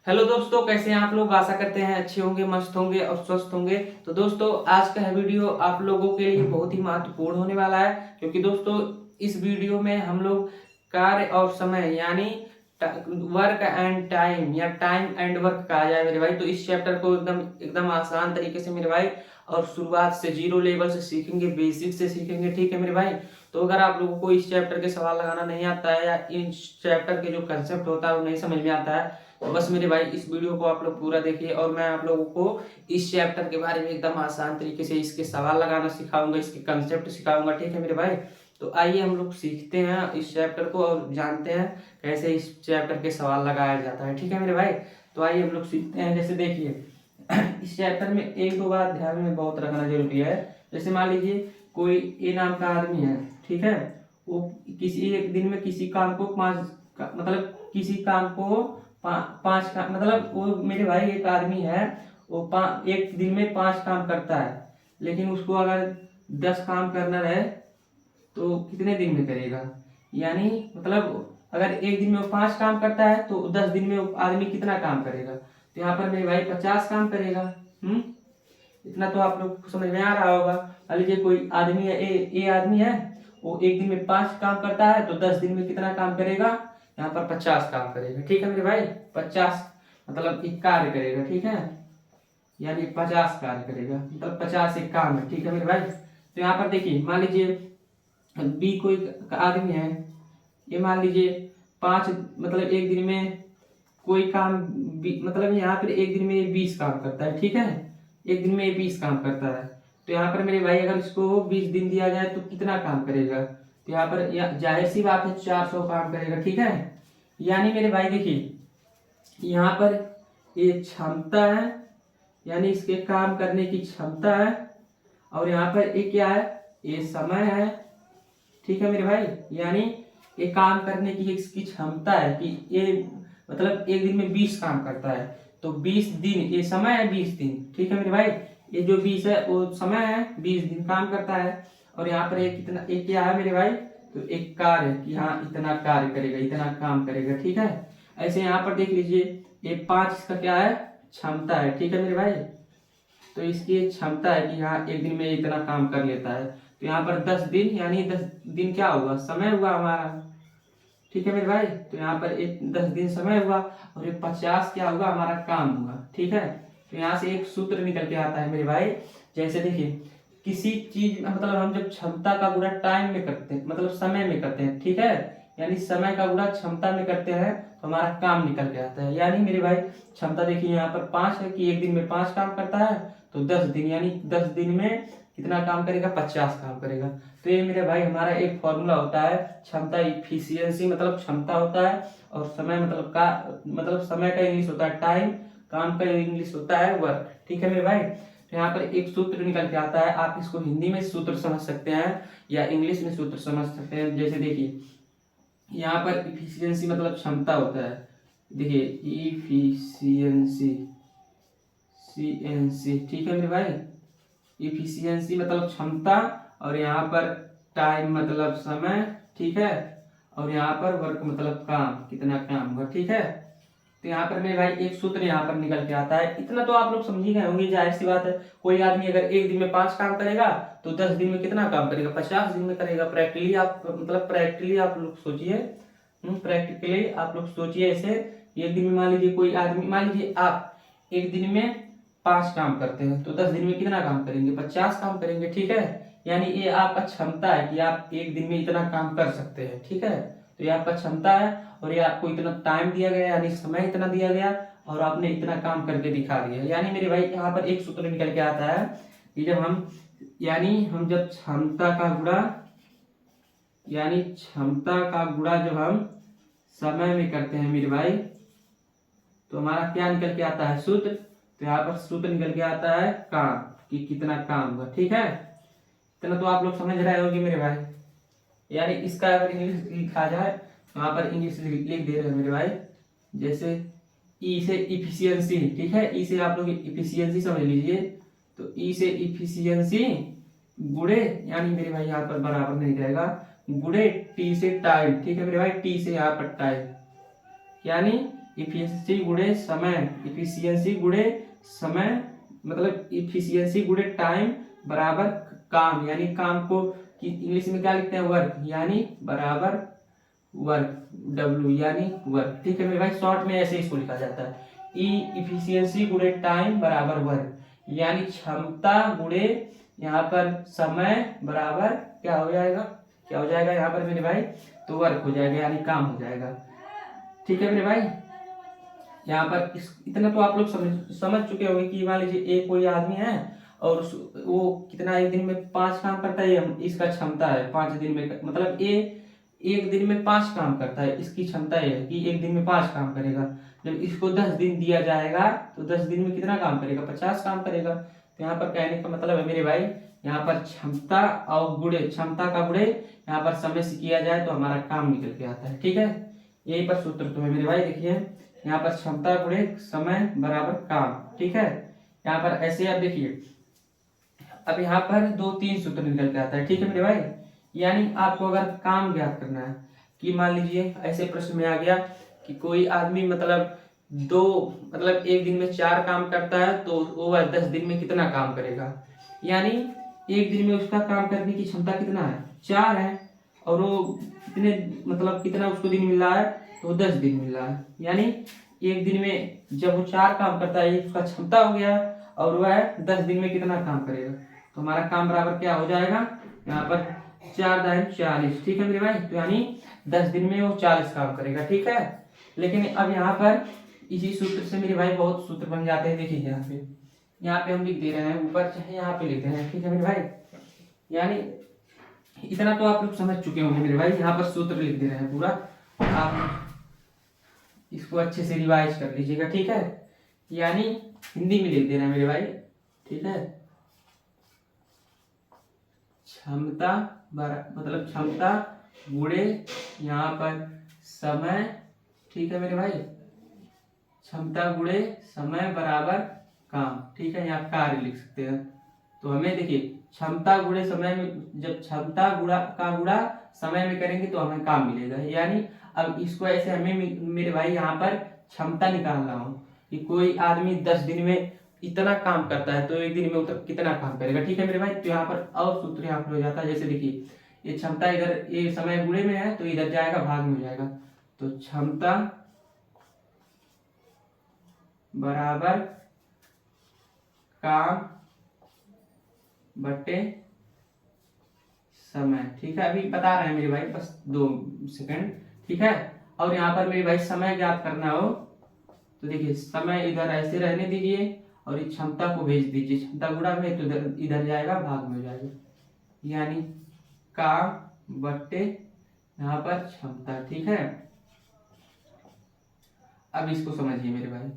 Hello दोस्तों, कैसे हैं आप लोग। आशा करते हैं अच्छे होंगे, मस्त होंगे और स्वस्थ होंगे। तो दोस्तों, आज का वीडियो आप लोगों के लिए बहुत ही महत्वपूर्ण होने वाला है, क्योंकि दोस्तों इस वीडियो में हम लोग कार्य और समय यानी वर्क एंड टाइम या टाइम एंड वर्क कहा जाए मेरे भाई। तो इस चैप्टर को एकदम एकदम आसान तरीके से मेरे भाई और शुरुआत से जीरो लेवल से सीखेंगे, बेसिक से सीखेंगे। ठीक है मेरे भाई। तो अगर आप लोगों को इस चैप्टर के सवाल लगाना नहीं आता है या इस चैप्टर के जो कंसेप्ट होता है वो नहीं समझ में आता है, तो बस मेरे भाई इस वीडियो को आप लोग पूरा देखिए और मैं आप लोगों को इस चैप्टर के बारे में एकदम आसान तरीके से इसके सवाल लगाना सिखाऊंगा, इसके कंसेप्ट सिखाऊंगा। ठीक है मेरे भाई। तो आइए हम लोग सीखते हैं इस चैप्टर को और जानते हैं कैसे इस चैप्टर के सवाल लगाया जाता है। ठीक है मेरे भाई। तो आइए हम लोग सीखते हैं। जैसे देखिए इस चैप्टर में एक दो बात ध्यान में बहुत रखना जरूरी है। जैसे मान लीजिए कोई ए नाम का आदमी है, ठीक है। वो किसी एक दिन में किसी काम को मतलब किसी काम को पांच काम, मतलब वो मेरे भाई एक आदमी है, वो एक दिन में 5 काम करता है। लेकिन उसको अगर 10 काम करना रहे तो कितने दिन में करेगा। यानी मतलब अगर एक दिन में वो 5 काम करता है तो 10 दिन में वो आदमी कितना काम करेगा। तो यहाँ पर मेरे भाई 50 काम करेगा। हम्म इतना तो आप लोग को समझ में आ रहा होगा। मान लीजिए कोई आदमी है, ए आदमी है, वो एक दिन में 5 काम करता है तो 10 दिन में कितना काम करेगा। यहाँ पर 50 काम करेगा। ठीक है मेरे भाई। 50 मतलब एक कार्य करेगा। ठीक है, यानी 50 कार्य करेगा, मतलब 50 एक काम है। ठीक है मेरे भाई। तो यहाँ पर देखिए मान लीजिए बी कोई आदमी है, ये मान लीजिए 5 मतलब एक दिन में कोई काम मतलब यहाँ पर एक दिन में ये 20 काम करता है। ठीक है, एक दिन में ये 20 काम करता है। तो यहाँ पर मेरे भाई अगर इसको 20 दिन दिया जाए तो कितना काम करेगा। तो यहाँ पर जाहिर सी बात है 400 काम करेगा। ठीक है, यानी मेरे भाई देखिए यहाँ पर ये क्षमता है, यानी इसके काम करने की क्षमता है। और यहाँ पर ये क्या है, ये समय है। ठीक है मेरे भाई, यानी ये काम करने की इसकी क्षमता है कि ये मतलब एक दिन में 20 काम करता है। तो 20 दिन ये समय है, 20 दिन। ठीक है मेरे भाई, ये जो 20 है वो समय है, 20 दिन काम करता है। और यहाँ पर एक कितना एक क्या है मेरे भाई, तो एक कार्य कि हाँ इतना कार्य करेगा, इतना काम करेगा। ठीक है, ऐसे यहाँ पर देख लीजिए ये 5 इसका क्या है, क्षमता है। ठीक है मेरे भाई, तो इसकी क्षमता है कि हाँ एक दिन में इतना काम कर लेता है। तो यहाँ पर 10 दिन, यानी 10 दिन क्या हुआ, समय हुआ हमारा। ठीक है मेरे भाई, तो यहाँ पर एक 10 दिन समय हुआ और ये 50 क्या हुआ, हमारा काम हुआ। ठीक है, तो यहाँ से एक सूत्र निकल के आता है मेरे भाई। जैसे देखिए किसी चीज मतलब हम जब क्षमता का गुणा टाइम में करते हैं, मतलब समय में करते हैं, ठीक है, यानी समय का गुणा क्षमता में करते हैं तो हमारा काम निकल के आता है। यानी मेरे भाई क्षमता देखिए यहाँ पर 5 है कि एक दिन में 5 काम करता है, तो 10 दिन यानी 10 दिन में कितना काम करेगा, 50 काम करेगा। तो ये मेरे भाई हमारा एक फॉर्मूला होता है क्षमता, इफिशियंसी मतलब क्षमता होता है, और समय मतलब का मतलब समय का इंग्लिश होता है टाइम, काम का इंग्लिश होता है वर्क। ठीक है मेरे भाई। तो यहाँ पर एक सूत्र निकल के आता है, आप इसको हिंदी में सूत्र समझ सकते हैं या इंग्लिश में सूत्र समझ सकते हैं। जैसे देखिए यहाँ पर इफिशियंसी मतलब क्षमता होता है। देखिए इफिशियंसी, CNC। ठीक है मेरे भाई, इफिशियंसी मतलब क्षमता, और यहाँ पर टाइम मतलब समय। ठीक है, और यहाँ पर वर्क मतलब काम, कितना काम हुआ। ठीक है, तो यहाँ पर मेरे भाई एक सूत्र यहाँ पर निकल के आता है। इतना तो आप लोग समझ ही गए होंगे, जाहिर सी बात है। कोई आदमी अगर एक दिन में 5 काम करेगा तो 10 दिन में कितना काम करेगा, 50 दिन में करेगा। प्रैक्टिकली आप मतलब प्रैक्टिकली आप लोग सोचिए, प्रैक्टिकली आप लोग सोचिए ऐसे। एक दिन में मान लीजिए कोई आदमी, मान लीजिए आप एक दिन में 5 काम करते हैं तो 10 दिन में कितना काम करेंगे, 50 काम करेंगे। ठीक है, यानी ये आपका क्षमता है कि आप एक दिन में इतना काम कर सकते हैं। ठीक है, तो ये आपका क्षमता है और ये आपको इतना टाइम दिया गया, यानी समय इतना दिया गया और आपने इतना काम करके दिखा दिया। यानी मेरे भाई यहाँ पर एक सूत्र निकल के आता है कि जब हम यानी हम जब क्षमता का गुणा, यानी क्षमता का गुणा जब हम समय में करते हैं मेरे भाई, तो हमारा क्या निकल के आता है, सूत्र। तो यहाँ पर सूत्र निकल के आता है काम, कि कितना काम हुआ। ठीक है, इतना तो आप लोग समझ रहे होंगे मेरे भाई। यानी इसका अगर इंग्लिश लिखा जाए तो यहाँ पर इंग्लिश लिख दे रहे हैं मेरे भाई। जैसे ई से इफिशियंसी, ठीक है, ई से आप लोग इफिशियंसी समझ लीजिए। तो ई से इफिशियंसी गुणे, यानी मेरे भाई यहाँ पर बराबर नहीं रहेगा, गुणे टी से टाइम। ठीक है मेरे भाई, टी से यहाँ पर टाइम, यानी इफिशियंसी गुणे समय, इफिशियंसी गुणे समय मतलब इफिशियंसी गुणे टाइम बराबर काम, यानी काम को कि इंग्लिश में क्या लिखते हैं, वर्क, यानी बराबर वर्क, डब्ल्यू यानी वर्क। ठीक है मेरे भाई, शॉर्ट में ऐसे इसको लिखा जाता है, ई इफिशियंसी गुणे टाइम बराबर वर्क, यानी क्षमता गुणे यहाँ पर समय बराबर क्या हो जाएगा, क्या हो जाएगा यहाँ पर मेरे भाई, तो वर्क हो जाएगा, यानी काम हो जाएगा। ठीक है मेरे भाई, यहाँ पर इतना तो आप लोग समझ चुके होंगे कि मान लीजिए एक कोई आदमी है और वो कितना एक दिन में 5 काम करता है, इसका क्षमता है 5 दिन में, मतलब एक दिन में 5 काम करता है, इसकी क्षमता ये है कि एक दिन में 5 काम करेगा। जब इसको 10 दिन दिया जाएगा तो 10 दिन में कितना काम करेगा, 50 काम करेगा। तो यहाँ पर कहने का मतलब है मेरे भाई, यहाँ पर क्षमता और गुणे, क्षमता का गुणे यहाँ पर समय से किया जाए तो हमारा काम निकल के आता है। ठीक है, यही पर सूत्र तो है मेरे भाई, देखिए यहाँ पर क्षमता गुणे समय बराबर काम। ठीक है, यहाँ पर ऐसे आप देखिए, अब यहाँ पर 2-3 सूत्र निकल के आता है। ठीक है मेरे भाई, यानी आपको अगर काम ज्ञात करना है कि मान लीजिए ऐसे प्रश्न में आ गया कि कोई आदमी मतलब एक दिन में 4 काम करता है तो वो 10 दिन में कितना काम करेगा, यानी एक दिन में उसका काम करने की क्षमता कितना है, 4 है, और वो कितना उसको दिन मिल रहा है, तो 10 दिन मिल रहा है, यानी एक दिन में जब वो 4 काम करता है, ये उसका क्षमता हो गया, और वह 10 दिन में कितना काम करेगा, तो हमारा काम बराबर क्या हो जाएगा, यहाँ पर 4 दाएं 40। ठीक है मेरे भाई, तो यानी 10 दिन में वो 40 काम करेगा। ठीक है, लेकिन अब यहाँ पर इसी सूत्र से मेरे भाई बहुत सूत्र बन जाते हैं। देखिए यहाँ पे हम लिख दे रहे हैं ऊपर, चाहे यहाँ पे लिख दे रहे हैं। ठीक है मेरे भाई, यानी इतना तो आप लोग समझ चुके होंगे मेरे भाई, यहाँ पर सूत्र लिख दे रहे हैं पूरा, आप इसको अच्छे से रिवाइज कर लीजिएगा। ठीक है, यानी हिंदी में लिख दे रहे हैं मेरे भाई। ठीक है, क्षमता मतलब क्षमता गुणे यहाँ पर समय। ठीक है मेरे भाई, क्षमता गुणे समय बराबर काम। ठीक है, यहाँ कार्य लिख सकते हैं। तो हमें देखिए क्षमता गुणे समय में, जब क्षमता गुणा समय में करेंगे तो हमें काम मिलेगा, यानी अब इसको ऐसे हमें मेरे भाई यहाँ पर क्षमता निकालना हो कि कोई आदमी 10 दिन में इतना काम करता है तो एक दिन में उतर कितना काम करेगा। ठीक है मेरे भाई, तो यहाँ पर और सूत्र यहाँ पर हो जाता है, जैसे देखिए ये क्षमता इधर, ये समय गुणे में है तो इधर जाएगा, भाग में हो जाएगा, तो क्षमता बराबर काम बटे समय। ठीक है, अभी बता रहे हैं मेरे भाई, बस 2 सेकंड। ठीक है, और यहाँ पर मेरे भाई समय ज्ञात करना हो तो देखिए समय इधर ऐसे रहने दीजिए और इस क्षमता को भेज दीजिए, क्षमता गुणा में तो इधर जाएगा, भाग में हो जाएगा, यानी काम बट्टे यहाँ पर क्षमता। ठीक है, अब इसको समझिए मेरे भाई,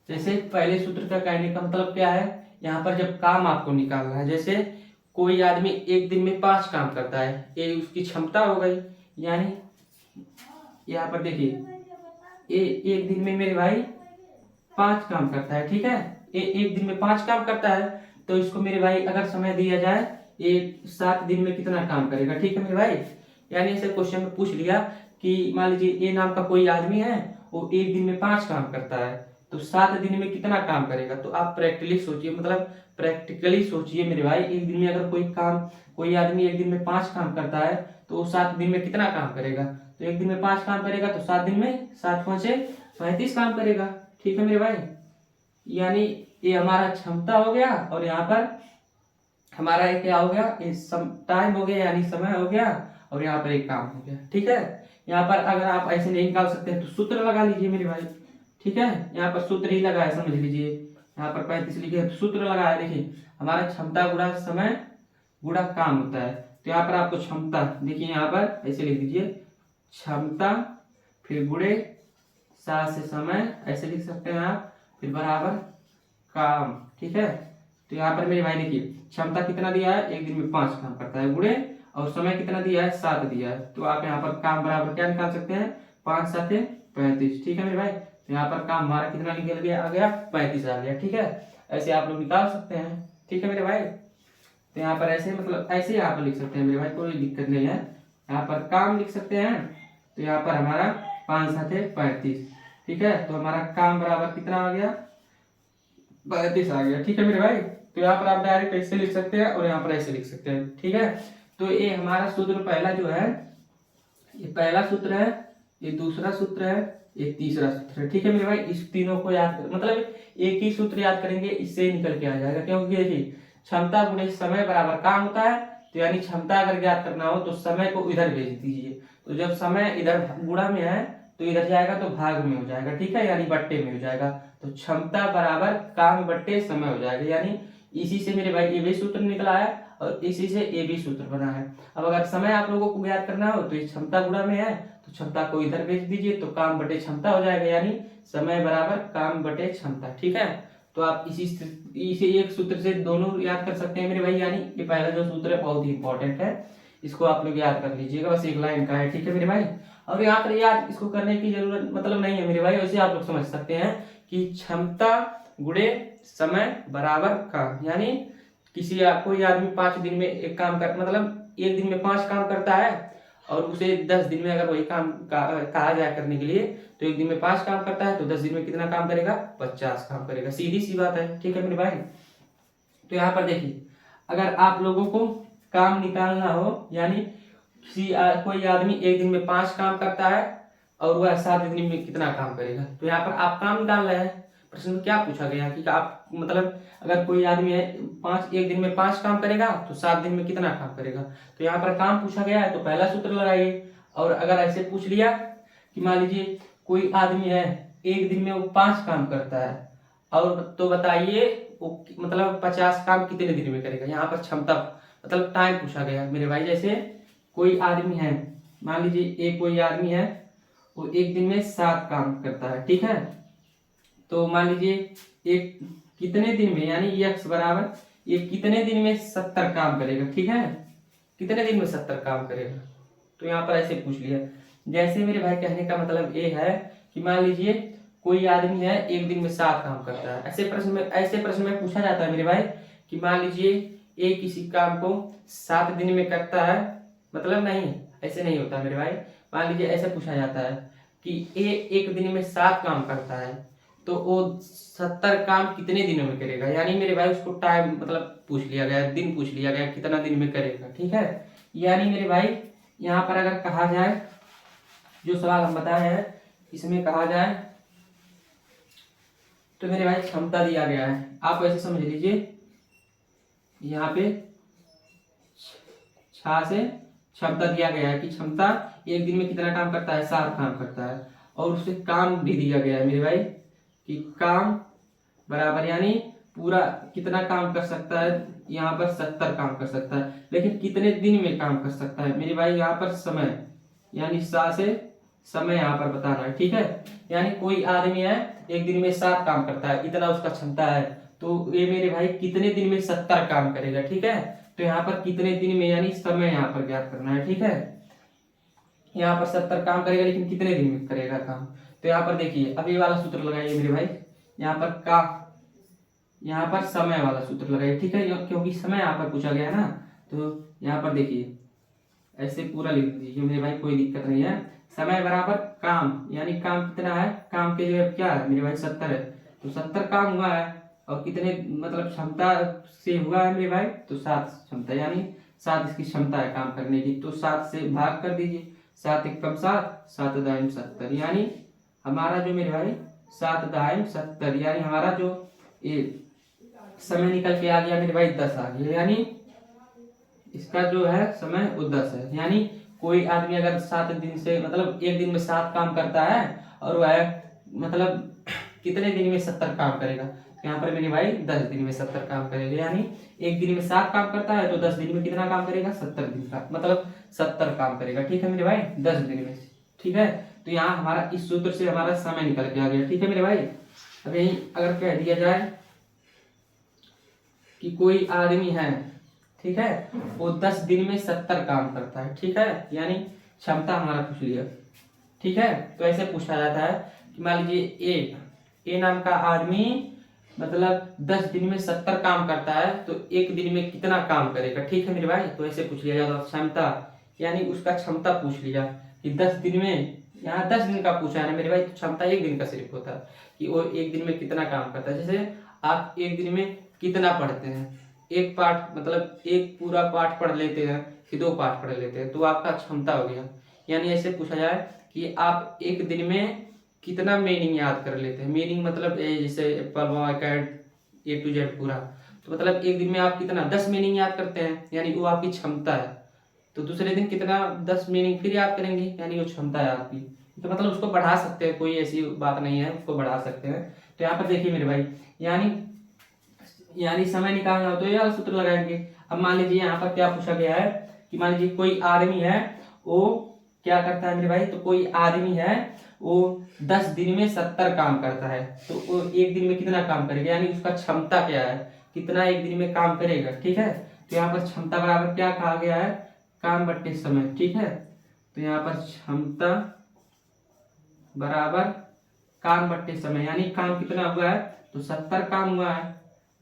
जैसे पहले सूत्र का कहने का मतलब क्या है, यहाँ पर जब काम आपको निकालना है, जैसे कोई आदमी एक दिन में 5 काम करता है, ये उसकी क्षमता हो गई, यानी यहाँ पर देखिए ये एक दिन में मेरे भाई 5 काम करता है। ठीक है, एक दिन में 5 काम करता है, तो इसको मेरे भाई अगर समय दिया जाए, ये 7 दिन में कितना काम करेगा। ठीक है मेरे भाई, यानी ऐसे क्वेश्चन में पूछ लिया कि मान लीजिए ए नाम का कोई आदमी है, वो एक दिन में 5 काम करता है, तो 7 दिन में कितना काम करेगा। तो आप प्रैक्टिकली सोचिए मेरे भाई, एक दिन में अगर कोई आदमी एक दिन में 5 काम करता है तो वो 7 दिन में कितना काम करेगा, तो एक दिन में 5 काम करेगा तो 7 दिन में 7 5 35 काम करेगा। ठीक है मेरे भाई, यानी ये हमारा क्षमता हो गया, और यहाँ पर हमारा एक क्या हो गया, टाइम हो गया यानी समय हो गया, और यहाँ पर एक काम हो गया। ठीक है, यहाँ पर अगर आप ऐसे नहीं निकाल सकते हैं तो सूत्र लगा लीजिए मेरे भाई। ठीक है, यहाँ पर सूत्र ही लगा है, समझ लीजिए, यहाँ पर 35 लिखे तो सूत्र लगा है। देखिए हमारा क्षमता गुणा समय गुणा काम होता है, तो यहाँ पर आपको क्षमता देखिए, यहाँ पर ऐसे लिख दीजिए क्षमता, फिर गुणे 7 से समय, ऐसे लिख सकते हैं आप, फिर बराबर काम। ठीक है, तो यहाँ पर मेरे भाई देखिए क्षमता कितना दिया है, एक दिन में 5 काम करता है, गुणे और समय कितना दिया है, 7 दिया है, तो आप यहाँ पर काम बराबर क्या निकाल सकते हैं, 5 7 35। ठीक है मेरे भाई, तो यहाँ पर काम हमारा कितना निकल गया, आ गया 35 आ गया। ठीक है, ऐसे आप लोग निकाल सकते हैं। ठीक है मेरे भाई, तो यहाँ पर ऐसे ऐसे आप लिख सकते हैं मेरे भाई, कोई दिक्कत नहीं है। यहाँ पर काम लिख सकते हैं, तो यहाँ पर हमारा 5 7 35, ठीक है। तो हमारा काम बराबर कितना आ गया, 32 आ गया। ठीक है मेरे भाई, तो यहाँ पर आप डायरेक्ट ऐसे लिख सकते हैं और यहाँ पर ऐसे लिख सकते हैं। ठीक है, तो ये हमारा सूत्र पहला जो है, ये पहला सूत्र है, ये दूसरा सूत्र है, ये तीसरा सूत्र है। ठीक है मेरे भाई, इस तीनों को याद कर, मतलब एक ही सूत्र याद करेंगे, इससे निकल के आ जाएगा। क्योंकि देखिए क्षमता गुणे समय बराबर काम होता है, तो यानी क्षमता अगर ज्ञात करना हो तो समय को इधर भेज दीजिए। तो जब समय इधर गुणा में है तो इधर जाएगा तो भाग में हो जाएगा। ठीक है, यानी बट्टे में हो जाएगा। तो क्षमता बराबर काम बट्टे समय हो जाएगा। यानी इसी से मेरे भाई ये भी सूत्र निकला है और इसी से ये भी सूत्र बना है। अब अगर समय आप लोगों को ज्ञात करना हो तो ये क्षमता गुणा में है, तो क्षमता को इधर भेज दीजिए तो काम बटे क्षमता हो जाएगा। यानी समय बराबर काम बटे क्षमता। ठीक है, तो आप इसी एक सूत्र से दोनों याद कर सकते हैं मेरे भाई। यानी ये पहला जो सूत्र है बहुत ही इंपॉर्टेंट है, इसको आप लोग याद कर लीजिएगा, बस एक लाइन का है। ठीक है मेरे भाई, और यहाँ पर याद इसको करने की जरूरत मतलब नहीं है मेरे भाई। वैसे आप लोग समझ सकते हैं कि क्षमता गुणे समय बराबर काम। यानी कोई आदमी 5 दिन में एक काम कर, मतलब एक दिन में 5 काम करता है और उसे 10 दिन में अगर वही काम कहा जाए करने के लिए, तो एक दिन में 5 काम करता है तो 10 दिन में कितना काम करेगा, 50 काम करेगा। सीधी सी बात है। ठीक है मेरे भाई, तो यहाँ पर देखिए अगर आप लोगों को काम निकालना हो, यानी कोई आदमी एक दिन में 5 काम करता है और वह 7 दिन में कितना काम करेगा, तो यहाँ पर आप काम निकाल रहे हैं। प्रश्न में क्या पूछा गया कि आप मतलब अगर कोई आदमी है एक दिन में 5 काम करेगा तो 7 दिन में कितना काम करेगा, तो यहाँ पर काम पूछा गया है तो पहला सूत्र लगाइए। और अगर ऐसे पूछ लिया कि मान लीजिए कोई आदमी है एक दिन में वो 5 काम करता है और तो बताइए वो मतलब 50 काम कितने दिन में करेगा। यहाँ पर क्षमता मतलब टाइम पूछा गया मेरे भाई। जैसे कोई आदमी है, मान लीजिए एक कोई आदमी है वो एक दिन में 7 काम करता है। ठीक है, तो मान लीजिए एक कितने दिन में, यानी x बराबर ये कितने दिन में 70 काम करेगा। ठीक है, कितने दिन में 70 काम करेगा, तो यहाँ पर ऐसे पूछ लिया। जैसे मेरे भाई कहने का मतलब ये है कि मान लीजिए कोई आदमी है एक दिन में 7 काम करता है। ऐसे प्रश्न में पूछा जाता है मेरे भाई कि मान लीजिए ये किसी काम को 7 दिन में करता है, मतलब नहीं ऐसे नहीं होता मेरे भाई। मान लीजिए ऐसे पूछा जाता है कि ये एक दिन में 7 काम करता है तो वो 70 काम कितने दिनों में करेगा। यानी मेरे भाई उसको टाइम मतलब पूछ लिया गया, दिन पूछ लिया गया कितना दिन में करेगा। ठीक है, यानी मेरे भाई यहाँ पर अगर कहा जाए, जो सवाल हम बताए हैं इसमें कहा जाए तो मेरे भाई क्षमता दिया गया है, आप ऐसे समझ लीजिए। यहाँ पे से क्षमता दिया गया है कि क्षमता एक दिन में कितना काम करता है, 7 काम करता है। और उससे काम भी दिया गया है मेरे भाई कि काम बराबर यानी पूरा कितना काम कर सकता है, यहाँ पर 70 काम कर सकता है। लेकिन कितने दिन में काम कर सकता है मेरे भाई, यहाँ पर समय यानी से समय यहाँ पर बताना है। ठीक है, यानी कोई आदमी है एक दिन में 7 काम करता है, इतना उसका क्षमता है, तो ये मेरे भाई कितने दिन में 70 काम करेगा। ठीक है, तो यहाँ पर कितने दिन में यानी समय यहाँ पर ज्ञात करना है। ठीक है, यहाँ पर 70 काम करेगा लेकिन कितने दिन में करेगा काम, तो यहाँ पर देखिए अब ये वाला सूत्र लगाइए मेरे भाई। यहाँ यहाँ पर समय वाला सूत्र लगाइए। ठीक है, क्योंकि समय यहाँ पर पूछा गया है ना, तो यहाँ पर देखिए ऐसे पूरा लिख दीजिए मेरे भाई, कोई दिक्कत नहीं है। समय बराबर काम, यानी काम कितना है, काम के जगह क्या है मेरे भाई 70 है, तो 70 काम हुआ है और कितने मतलब क्षमता से हुआ है मेरे भाई, तो 7 क्षमता, यानी 7 इसकी क्षमता है काम करने की, तो 7 से भाग कर दीजिए। 7 एक कम 7, 7 दाइम 70, यानी हमारा जो मेरे भाई 7 दाइम 70, यानी हमारा जो ये समय निकल के आ गया मेरे भाई 10 आ गया। यानी इसका जो है समय वो 10 है। यानी कोई आदमी अगर 7 दिन से मतलब एक दिन में 7 काम करता है और वह मतलब कितने दिन में 70 काम करेगा, यहाँ पर मेरे भाई 10 दिन में 70 काम करेगा। यानी एक दिन में 7 काम करता है तो 10 दिन में कितना काम करेगा, 70 दिन का मतलब 70 काम करेगा। ठीक है मेरे भाई, 10 दिन में। ठीक है, तो यहाँ हमारा इस सूत्र से हमारा समय निकल के आ गया। ठीक है मेरे भाई, अब यही अगर कह दिया जाए कि कोई आदमी है, ठीक है, वो 10 दिन में 70 काम करता है। ठीक है, यानी क्षमता हमारा पूछ लिया। ठीक है, तो ऐसे पूछा जाता है कि मान लीजिए ए नाम का आदमी मतलब 10 दिन में 70 काम करता है तो एक दिन में कितना काम करेगा। ठीक है मेरे भाई, तो ऐसे पूछ लिया जाता है क्षमता, यानी उसका क्षमता पूछ लिया कि 10 दिन में यहाँ 10 दिन का पूछा है ना मेरे भाई, तो क्षमता एक दिन का सिर्फ होता है कि वो एक दिन में कितना काम करता है। जैसे आप एक दिन में कितना पढ़ते हैं, एक पाठ मतलब एक पूरा पाठ पढ़ लेते हैं कि 2 पाठ पढ़ लेते हैं, तो आपका क्षमता हो गया। यानी ऐसे पूछा जाए कि आप एक दिन में कितना मीनिंग याद कर लेते हैं। मीनिंग मतलब जैसे apple boy cat A to Z पूरा, तो मतलब एक दिन में आप कितना 10 मीनिंग याद करते हैं, यानी वो आपकी क्षमता है। तो दूसरे दिन कितना 10 मीनिंग फिर याद करेंगे, यानी वो क्षमता है आपकी। तो मतलब उसको बढ़ा सकते हैं, कोई ऐसी बात नहीं है, उसको बढ़ा सकते हैं। तो यहाँ पर देखिए मेरे भाई, यानी यानी समय निकालना हो तो यह सूत्र लगाएंगे। अब मान लीजिए यहाँ पर क्या पूछा गया है कि मान लीजिए कोई आदमी है, वो क्या करता है मेरे भाई, तो कोई आदमी है वो 10 दिन में 70 काम करता है, तो वो एक दिन में कितना काम करेगा, यानी उसका क्षमता क्या है, कितना एक दिन में काम करेगा। ठीक है, तो यहाँ पर क्षमता बराबर क्या कहा गया है, काम बट्टे समय। ठीक है, तो यहाँ पर क्षमता बराबर काम बट्टे समय, यानी काम कितना हुआ है, तो 70 काम हुआ है,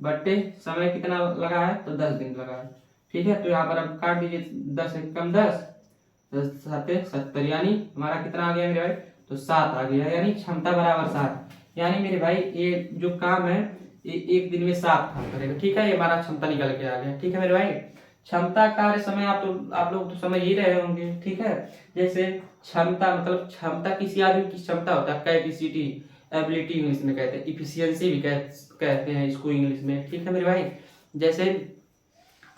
बट्टे समय कितना लगा है, तो 10 दिन लगा है। ठीक है, तो यहाँ पर अब काट दीजिए, 10 एक कम 10, 10 7 70, यानी हमारा कितना आ गया मेरे भाई, तो 7 आ गया, यानी क्षमता बराबर 7। यानी मेरे भाई ये जो काम है ये एक दिन में 7 काम करेगा। ठीक है, ये हमारा क्षमता निकल के आ गया। ठीक है मेरे भाई, क्षमता कार्य समय आप लोग तो समझ ही रहे होंगे। ठीक है, जैसे क्षमता मतलब क्षमता किसी आदमी की क्षमता होता है, कैपेसिटी, एबिलिटी इंग्लिश में कहते हैं, इफिशियंसी भी कहते हैं इसको इंग्लिश में। ठीक है मेरे भाई, जैसे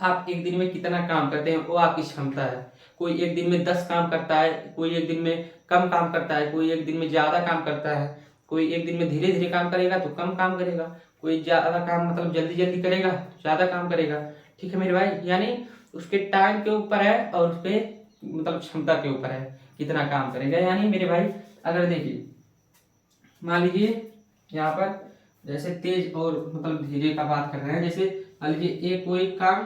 आप एक दिन में कितना काम करते हैं वो आपकी क्षमता है। कोई एक दिन में 10 काम करता है, कोई एक दिन में कम काम करता है, कोई एक दिन में ज्यादा काम करता है, कोई एक दिन में धीरे धीरे काम करेगा तो कम काम करेगा, कोई ज्यादा काम मतलब जल्दी जल्दी करेगा तो ज्यादा काम करेगा। ठीक है मेरे भाई, यानी उसके टाइम के ऊपर है और उसके मतलब क्षमता के ऊपर है कितना काम करेगा। यानी मेरे भाई अगर देखिए मान लीजिए यहाँ पर जैसे तेज और मतलब धीरे का बात कर रहे हैं, जैसे मान लीजिए एक कोई काम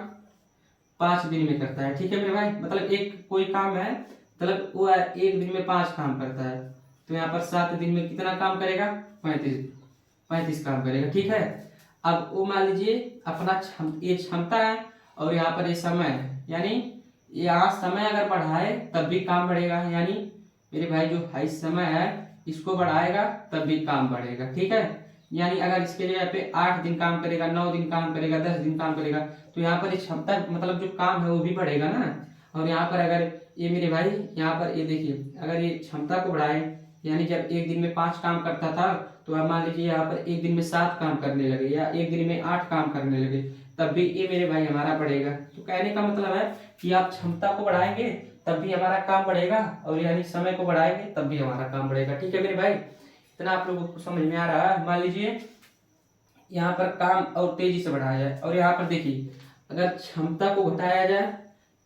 5 दिन में करता है। ठीक है मेरे भाई, मतलब एक कोई काम है, मतलब वो एक दिन में 5 काम करता है, तो यहाँ पर 7 दिन में कितना काम करेगा, 35 काम करेगा। ठीक है, अब वो मान लीजिए अपना ये क्षमता है और यहाँ पर ये समय है, यानी यहाँ समय अगर बढ़ाए तब भी काम बढ़ेगा, यानी मेरे भाई जो हाई समय है इसको बढ़ाएगा तब भी काम बढ़ेगा। ठीक है, यानी अगर इसके जगह पे 8 दिन काम करेगा, 9 दिन काम करेगा, 10 दिन काम करेगा, तो यहाँ पर ये क्षमता मतलब जो काम है वो भी बढ़ेगा ना। और यहाँ पर अगर ये मेरे भाई यहाँ पर ये देखिए अगर ये क्षमता को बढ़ाए, यानी जब एक दिन में 5 काम करता था तो अब मान लीजिए यहाँ पर एक दिन में 7 काम करने लगे या एक दिन में 8 काम करने लगे, तब भी ये मेरे भाई हमारा बढ़ेगा। तो कहने का मतलब है कि आप क्षमता को बढ़ाएंगे तब भी हमारा काम बढ़ेगा, और यानी समय को बढ़ाएंगे तब भी हमारा काम बढ़ेगा। ठीक है मेरे भाई, इतना आप लोगों को समझ में आ रहा है। मान लीजिए यहाँ पर काम और तेजी से बढ़ाया जाए, और यहाँ पर देखिए अगर क्षमता को घटाया जाए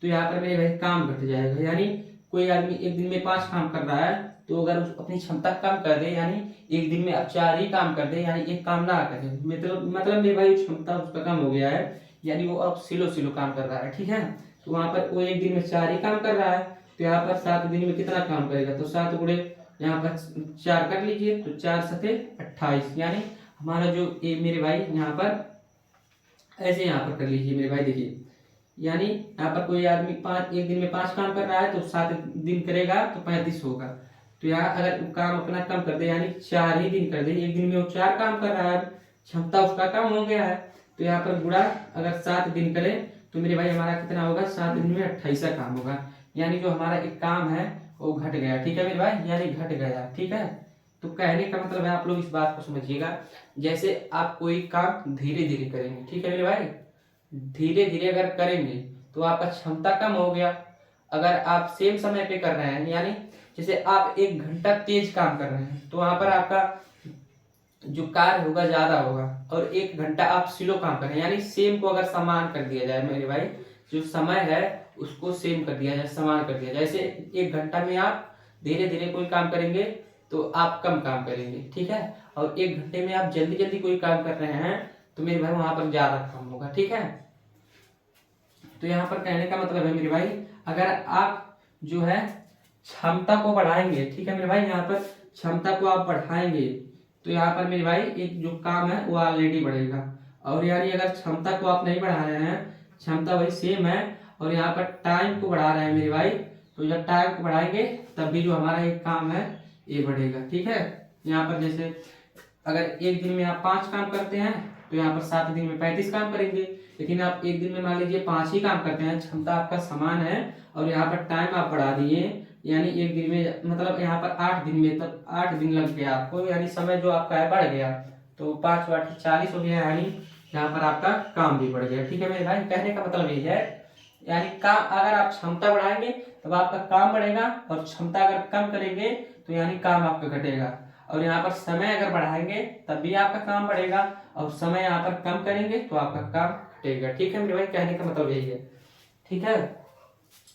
तो यहाँ पर मेरे भाई काम घट जाएगा। यानी कोई आदमी एक दिन में 5 काम कर रहा है, तो अगर उस अपनी क्षमता कम कर दे, यानी एक दिन में अब 4 ही काम कर दे, यानी एक काम ना करे, मतलब मेरे भाई क्षमता उसका कम हो गया है, यानी वो अब सिलो सिलो काम कर रहा है। ठीक है, तो वहां पर वो एक दिन में 4 ही काम कर रहा है, तो यहाँ पर 7 दिन में कितना काम करेगा, तो 7 गुणे यहाँ पर 4 कर लीजिए, तो 4 सते 28, यानी हमारा जो ये मेरे भाई यहाँ पर ऐसे यहाँ पर कर लीजिए मेरे भाई। देखिए यानी यहाँ पर कोई आदमी एक दिन में 5 काम कर रहा है, तो 7 दिन करेगा तो 35 होगा। तो यहाँ अगर वो काम अपना कम कर दे, यानी 4 ही दिन कर दे, एक दिन में वो 4 काम कर रहा है, क्षमता उसका कम हो गया है, तो यहाँ पर गुणा अगर 7 दिन करे तो मेरे भाई हमारा कितना होगा, 7 दिन में 28 काम होगा, यानी जो हमारा एक काम है वो घट गया। ठीक है मेरे भाई, यानी घट गया। ठीक है, तो कहने का मतलब है आप लोग इस बात को समझिएगा, जैसे आप कोई काम धीरे धीरे करेंगे, ठीक है मेरे भाई, धीरे धीरे अगर करेंगे तो आपका क्षमता कम हो गया। अगर आप सेम समय पे कर रहे हैं, यानी जैसे आप 1 घंटा तेज काम कर रहे हैं, तो वहां पर आपका जो कार्य होगा ज्यादा होगा, और 1 घंटा आप स्लो काम कर रहे हैं, यानी सेम को अगर समान कर दिया जाए मेरे भाई, जो समय है उसको सेम कर दिया जाए, समान कर दिया जाए। जैसे 1 घंटा में आप धीरे धीरे कोई काम करेंगे तो आप कम काम करेंगे, ठीक है, और 1 घंटे में आप जल्दी जल्दी कोई काम कर रहे हैं तो मेरे भाई वहां पर ज्यादा काम होगा। ठीक है, तो यहाँ पर कहने का मतलब है मेरे भाई, अगर आप जो है क्षमता को बढ़ाएंगे, ठीक है मेरे भाई, यहाँ पर क्षमता को आप बढ़ाएंगे तो यहाँ पर मेरे भाई एक जो काम है वो ऑलरेडी बढ़ेगा, और यानी अगर क्षमता को आप नहीं बढ़ा रहे हैं, क्षमता वही सेम है, और यहाँ पर टाइम को बढ़ा रहे हैं मेरे भाई, तो जब टाइम को बढ़ाएंगे तब भी जो हमारा एक काम है ए बढ़ेगा। ठीक है, यहाँ पर जैसे अगर एक दिन में आप 5 काम करते हैं तो यहाँ पर 7 दिन में 35 काम करेंगे। लेकिन आप एक दिन में मान लीजिए 5 ही काम करते हैं, क्षमता आपका समान है और यहाँ पर टाइम आप बढ़ा दिए, यानी एक दिन में मतलब यहाँ पर 8 दिन में, तब 8 दिन लग गया आपको, यानी समय जो आपका है बढ़ गया, तो 5 8 40 हो गया, यानी यहाँ पर आपका काम भी बढ़ गया। ठीक है मेरे भाई, कहने का मतलब यही है, यानी काम अगर आप क्षमता बढ़ाएंगे तब आपका काम बढ़ेगा, और क्षमता अगर कम करेंगे तो यानी काम आपका घटेगा। और यहाँ पर समय अगर बढ़ाएंगे तब भी आपका काम बढ़ेगा, और समय यहाँ पर कम करेंगे तो आपका काम घटेगा। ठीक है मेरे भाई, कहने का मतलब यही है। ठीक है,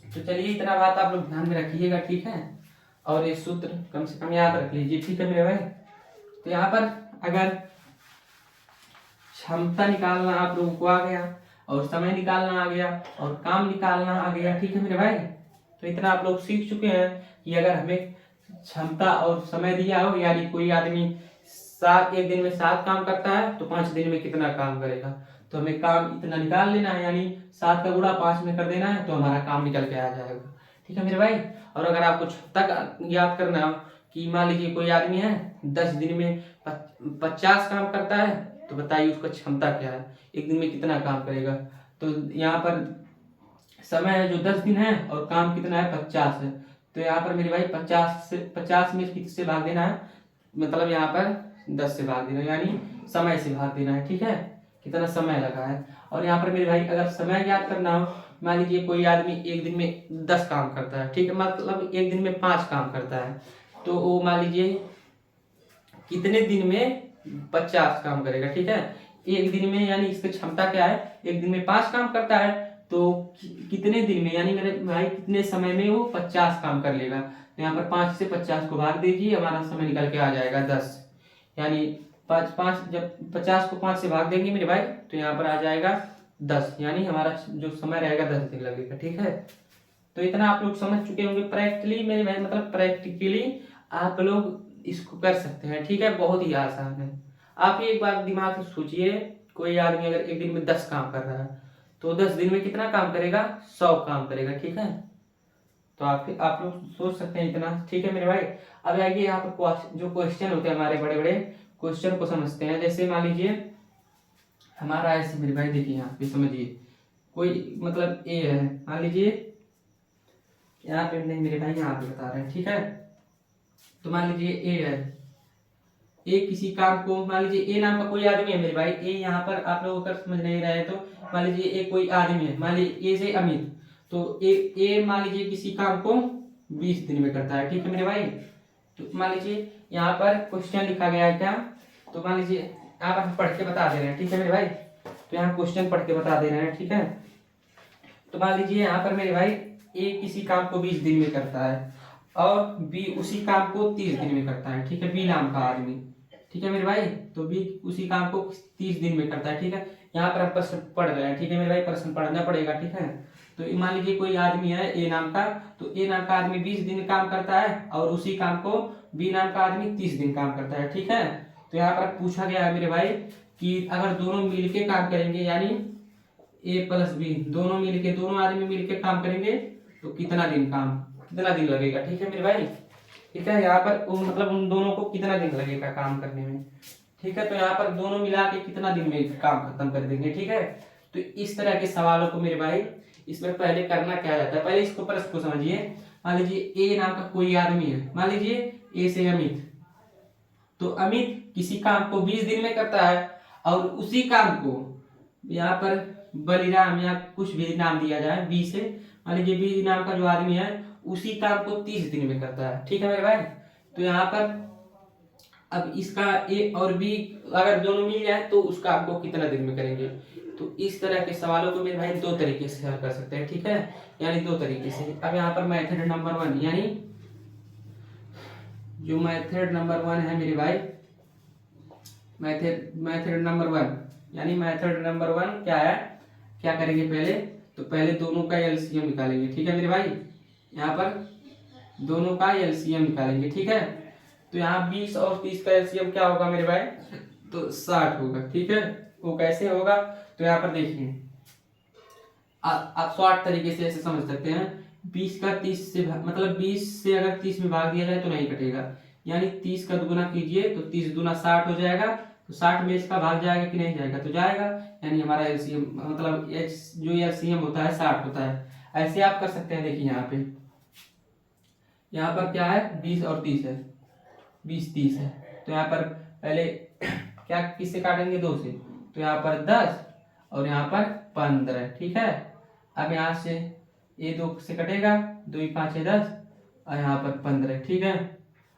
तो चलिए इतना बात आप लोग ध्यान में रखिएगा। ठीक है, और ये सूत्र कम से कम याद रख लीजिए। ठीक है मेरे भाई, तो यहाँ पर अगर क्षमता निकालना आप लोगों को आ गया, और समय निकालना आ गया, और काम निकालना आ गया। ठीक है मेरे भाई, तो इतना आप लोग सीख चुके हैं कि अगर हमें क्षमता और समय दिया हो, यानी कोई आदमी एक दिन में 7 काम करता है तो 5 दिन में कितना काम करेगा, तो हमें काम इतना निकाल लेना है, यानी 7 का गुणा 5 में कर देना है तो हमारा काम निकल के आ जाएगा। ठीक है मेरे भाई, और अगर आपको क्षमता याद करना हो कि मान लीजिए कोई आदमी है 10 दिन में 50 काम करता है, तो बताइए उसका क्षमता क्या है, एक दिन में कितना काम करेगा। तो यहाँ पर समय है जो 10 दिन है और काम कितना है 50 है, तो यहाँ पर मेरे भाई 50 में किससे भाग देना है, मतलब यहाँ पर 10 से भाग देना, यानी समय से भाग देना है। ठीक है, कितना समय लगा है। और यहाँ पर मेरे भाई अगर समय याद करना हो, मान लीजिए कोई आदमी एक दिन में 10 काम करता है, ठीक है, मतलब एक दिन में 5 काम करता है, तो वो मान लीजिए कितने दिन में 50 काम करेगा। ठीक है, एक दिन में, यानी इसकी क्षमता क्या है, एक दिन में 5 काम करता है, तो कितने दिन में, यानी मेरे भाई कितने समय में वो 50 काम कर लेगा। तो यहाँ पर 5 से 50 को भाग दीजिए, हमारा समय निकल के आ जाएगा 10, यानी 5 जब 50 को 5 से भाग देंगे मेरे भाई तो यहाँ पर आ जाएगा 10, यानी हमारा जो समय रहेगा 10 दिन लगेगा। ठीक है, तो इतना आप लोग समझ चुके होंगे प्रैक्टिकली मेरे भाई, मतलब प्रैक्टिकली आप लोग इसको कर सकते हैं। ठीक है, बहुत ही आसान है। आप ये एक बार दिमाग में सोचिए, कोई आदमी अगर एक दिन में 10 काम कर रहा है तो 10 दिन में कितना काम करेगा, 100 काम करेगा। ठीक है, तो आप लोग सोच सकते हैं इतना। ठीक है मेरे भाई, अब आइए यहाँ पर जो क्वेश्चन होते हैं हमारे बड़े बड़े क्वेश्चन को समझते हैं। जैसे मान लीजिए हमारा ऐसे मेरे भाई, देखिए यहाँ पे समझिए, कोई मतलब ए है, मान लीजिए यहाँ पे नहीं मेरे भाई, यहाँ पे बता रहे हैं। ठीक है, तो मान लीजिए ए है, ए किसी काम को, मान लीजिए ए नाम का कोई आदमी है मेरे भाई, ए यहाँ पर आप लोग अगर समझ नहीं रहे तो मान लीजिए ए कोई आदमी है, मान लीजिए ए से अमित, तो ए मान लीजिए किसी काम को 20 दिन में करता है। ठीक है मेरे भाई, तो मान लीजिए यहाँ पर क्वेश्चन लिखा गया है क्या, तो मान लीजिए यहाँ पर पढ़ के बता दे रहे हैं। ठीक है मेरे भाई, तो यहाँ क्वेश्चन पढ़ के बता दे रहे हैं। ठीक है, तो मान लीजिए यहाँ पर मेरे भाई ए किसी काम को 20 दिन में करता है, और बी उसी काम को 30 दिन में करता है। ठीक है, बी नाम का आदमी, ठीक है मेरे भाई, तो बी उसी काम को 30 दिन में करता है। ठीक है, यहाँ पर आप प्रश्न पढ़ रहे हैं। ठीक है मेरे भाई, प्रश्न पढ़ना पड़ेगा। ठीक है, तो मान लीजिए कोई आदमी है ए नाम का, तो ए नाम का आदमी 20 दिन काम करता है, और उसी काम को बी नाम का आदमी 30 दिन काम करता है। ठीक है, तो यहाँ पर पूछा गया है मेरे भाई कि अगर दोनों मिलके काम करेंगे, यानी ए प्लस बी दोनों मिलके, दोनों आदमी मिलके काम करेंगे तो कितना दिन लगेगा। ठीक है मेरे भाई, ठीक है, यहाँ पर मतलब उन दोनों को कितना दिन लगेगा काम करने में। ठीक है, तो यहाँ पर दोनों मिला के कितना दिन में काम खत्म कर देंगे। ठीक है, तो इस तरह के सवालों को मेरे भाई इसमें पहले करना क्या जाता है, पहले इसको प्रश्न को समझिए। मान लीजिए ए नाम का कोई आदमी है, मान लीजिए ए से अमित, तो अमित किसी काम को 20 दिन में करता है, और उसी काम को यहाँ पर बलिराम या कुछ भी नाम दिया जाए बी से, मान लीजिए बी नाम का जो आदमी है उसी काम को 30 दिन में करता है। ठीक है मेरे भाई, तो यहाँ पर अब इसका ए और बी अगर दोनों मिल जाए तो उस काम को कितना दिन में करेंगे। तो इस तरह के सवालों को मेरे भाई 2 तरीके से हल कर सकते हैं। ठीक है, यानी 2 तरीके से। अब यहाँ पर मेथड नंबर 1, यानी जो मेथड नंबर 1 है मेरे भाई, मेथड नंबर 1, यानी मेथड नंबर 1 क्या है, क्या करेंगे पहले, तो पहले दोनों का एलसीएम निकालेंगे। ठीक है मेरे भाई, यहाँ पर दोनों का एलसीएम निकालेंगे। ठीक है, तो यहाँ 20 और 30 का एलसीएम क्या होगा मेरे भाई, तो 60 होगा। ठीक है, वो कैसे होगा, तो यहाँ पर देखिए आप 60 तरीके से ऐसे समझ सकते हैं। 20 का 30 से मतलब 20 से अगर 30 में भाग दिया जाए तो नहीं कटेगा, यानी 30 का दुगुना कीजिए तो 30 दूना 60 हो जाएगा। तो 60 में इसका भाग जाएगा कि नहीं जाएगा, तो जाएगा। यानी हमारा एलसीएम मतलब जो एलसीएम होता है 60 होता है। ऐसे आप कर सकते हैं। देखिए यहाँ पर क्या है, 20 और 30 है, 20 30 है। तो यहाँ पर पहले क्या किससे काटेंगे, 2 से। तो यहाँ पर 10 और यहाँ पर 15, ठीक है। अब यहाँ से ये 2 से कटेगा, 2 5 है 10 और यहाँ पर 15, ठीक है।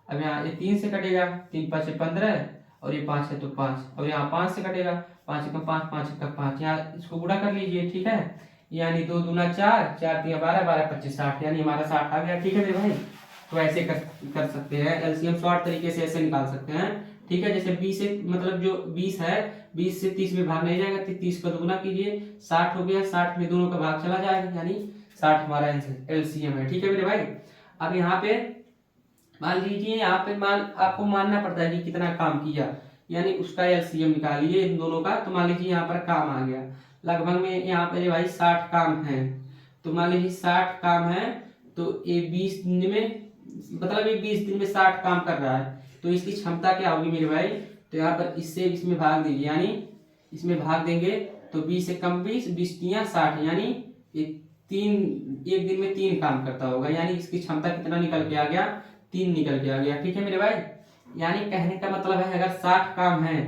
अब यहाँ ये 3 से कटेगा, 3 5 15 और ये 5 है तो 5, और यहाँ 5 से कटेगा, 5 का 5 5 का 5, यहाँ इसको गुणा कर लीजिए, ठीक है। यानी 2 दूना 4, 4 3 12, 12 25 60, यानी हमारा 60 आ गया, ठीक है मेरे भाई। तो ऐसे कर सकते हैं एलसीएम, शॉर्ट तरीके से ऐसे निकाल सकते हैं, ठीक है। जैसे 20 से मतलब जो 20 है, 20 से 30 में भाग नहीं जाएगा, 30 का दुगुना कीजिए, 60 हो गया, 60 में दोनों का भाग चला जाएगा, यानी 60 हमारा एलसीएम है, ठीक है मेरे भाई। अब यहाँ पे मान लीजिए, यहाँ पे आपको मानना पड़ता है कि कितना काम किया, यानी उसका एलसीएम निकालिए इन दोनों का। तो मान लीजिए यहाँ पर काम आ गया लगभग में, यहाँ पे भाई 60 काम है। तो मान लीजिए 60 काम है, तो ये 20 दिन में मतलब ये 20 दिन में 60 काम कर रहा है, तो इसकी क्षमता क्या होगी मेरे भाई। तो यहाँ पर इससे इसमें भाग दीजिए, यानी इसमें भाग देंगे तो 20 से कम 20, 20 तियां 60, यानी ये एक दिन में 3 काम करता होगा, यानी इसकी क्षमता कितना निकल के आ गया, 3 निकल के आ गया, ठीक है मेरे भाई। यानी कहने का मतलब है अगर 60 काम है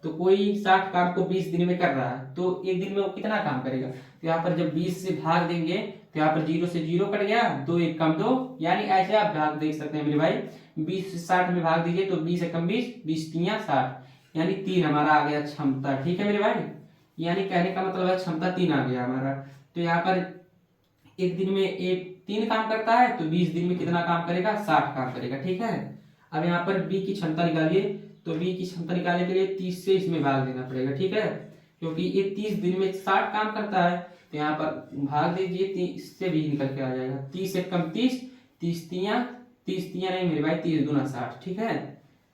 तो कोई 60 काम को 20 दिन में कर रहा है, तो एक दिन में वो कितना काम करेगा। तो यहाँ पर जब 20 से भाग देंगे तो यहाँ पर 0 से 0 कट गया, 2 1 कम 2, यानी ऐसे आप भाग देख सकते हैं मेरे भाई। 20 से 60 में भाग दीजिए तो 20 से कम 20, 20 तियां 60, यानी 3 हमारा आ गया क्षमता, ठीक है मेरे भाई। यानी कहने का मतलब है क्षमता 3 आ गया हमारा। तो यहाँ पर एक दिन में एक 3 काम करता है, तो 20 दिन में कितना काम करेगा, 60 काम करेगा, ठीक है। अब यहाँ पर बी की क्षमता निकालिए, तो बी की क्षमता निकालने के लिए 30 से इसमें भाग देना पड़ेगा, ठीक है, क्योंकि ये 30 दिन में 60 काम करता है। तो यहाँ पर भाग दीजिए, 30 से भी निकल के आ जाएगा, 30 से कम 30, 30 तियां नहीं मेरे भाई, 30 दूना 60, ठीक है।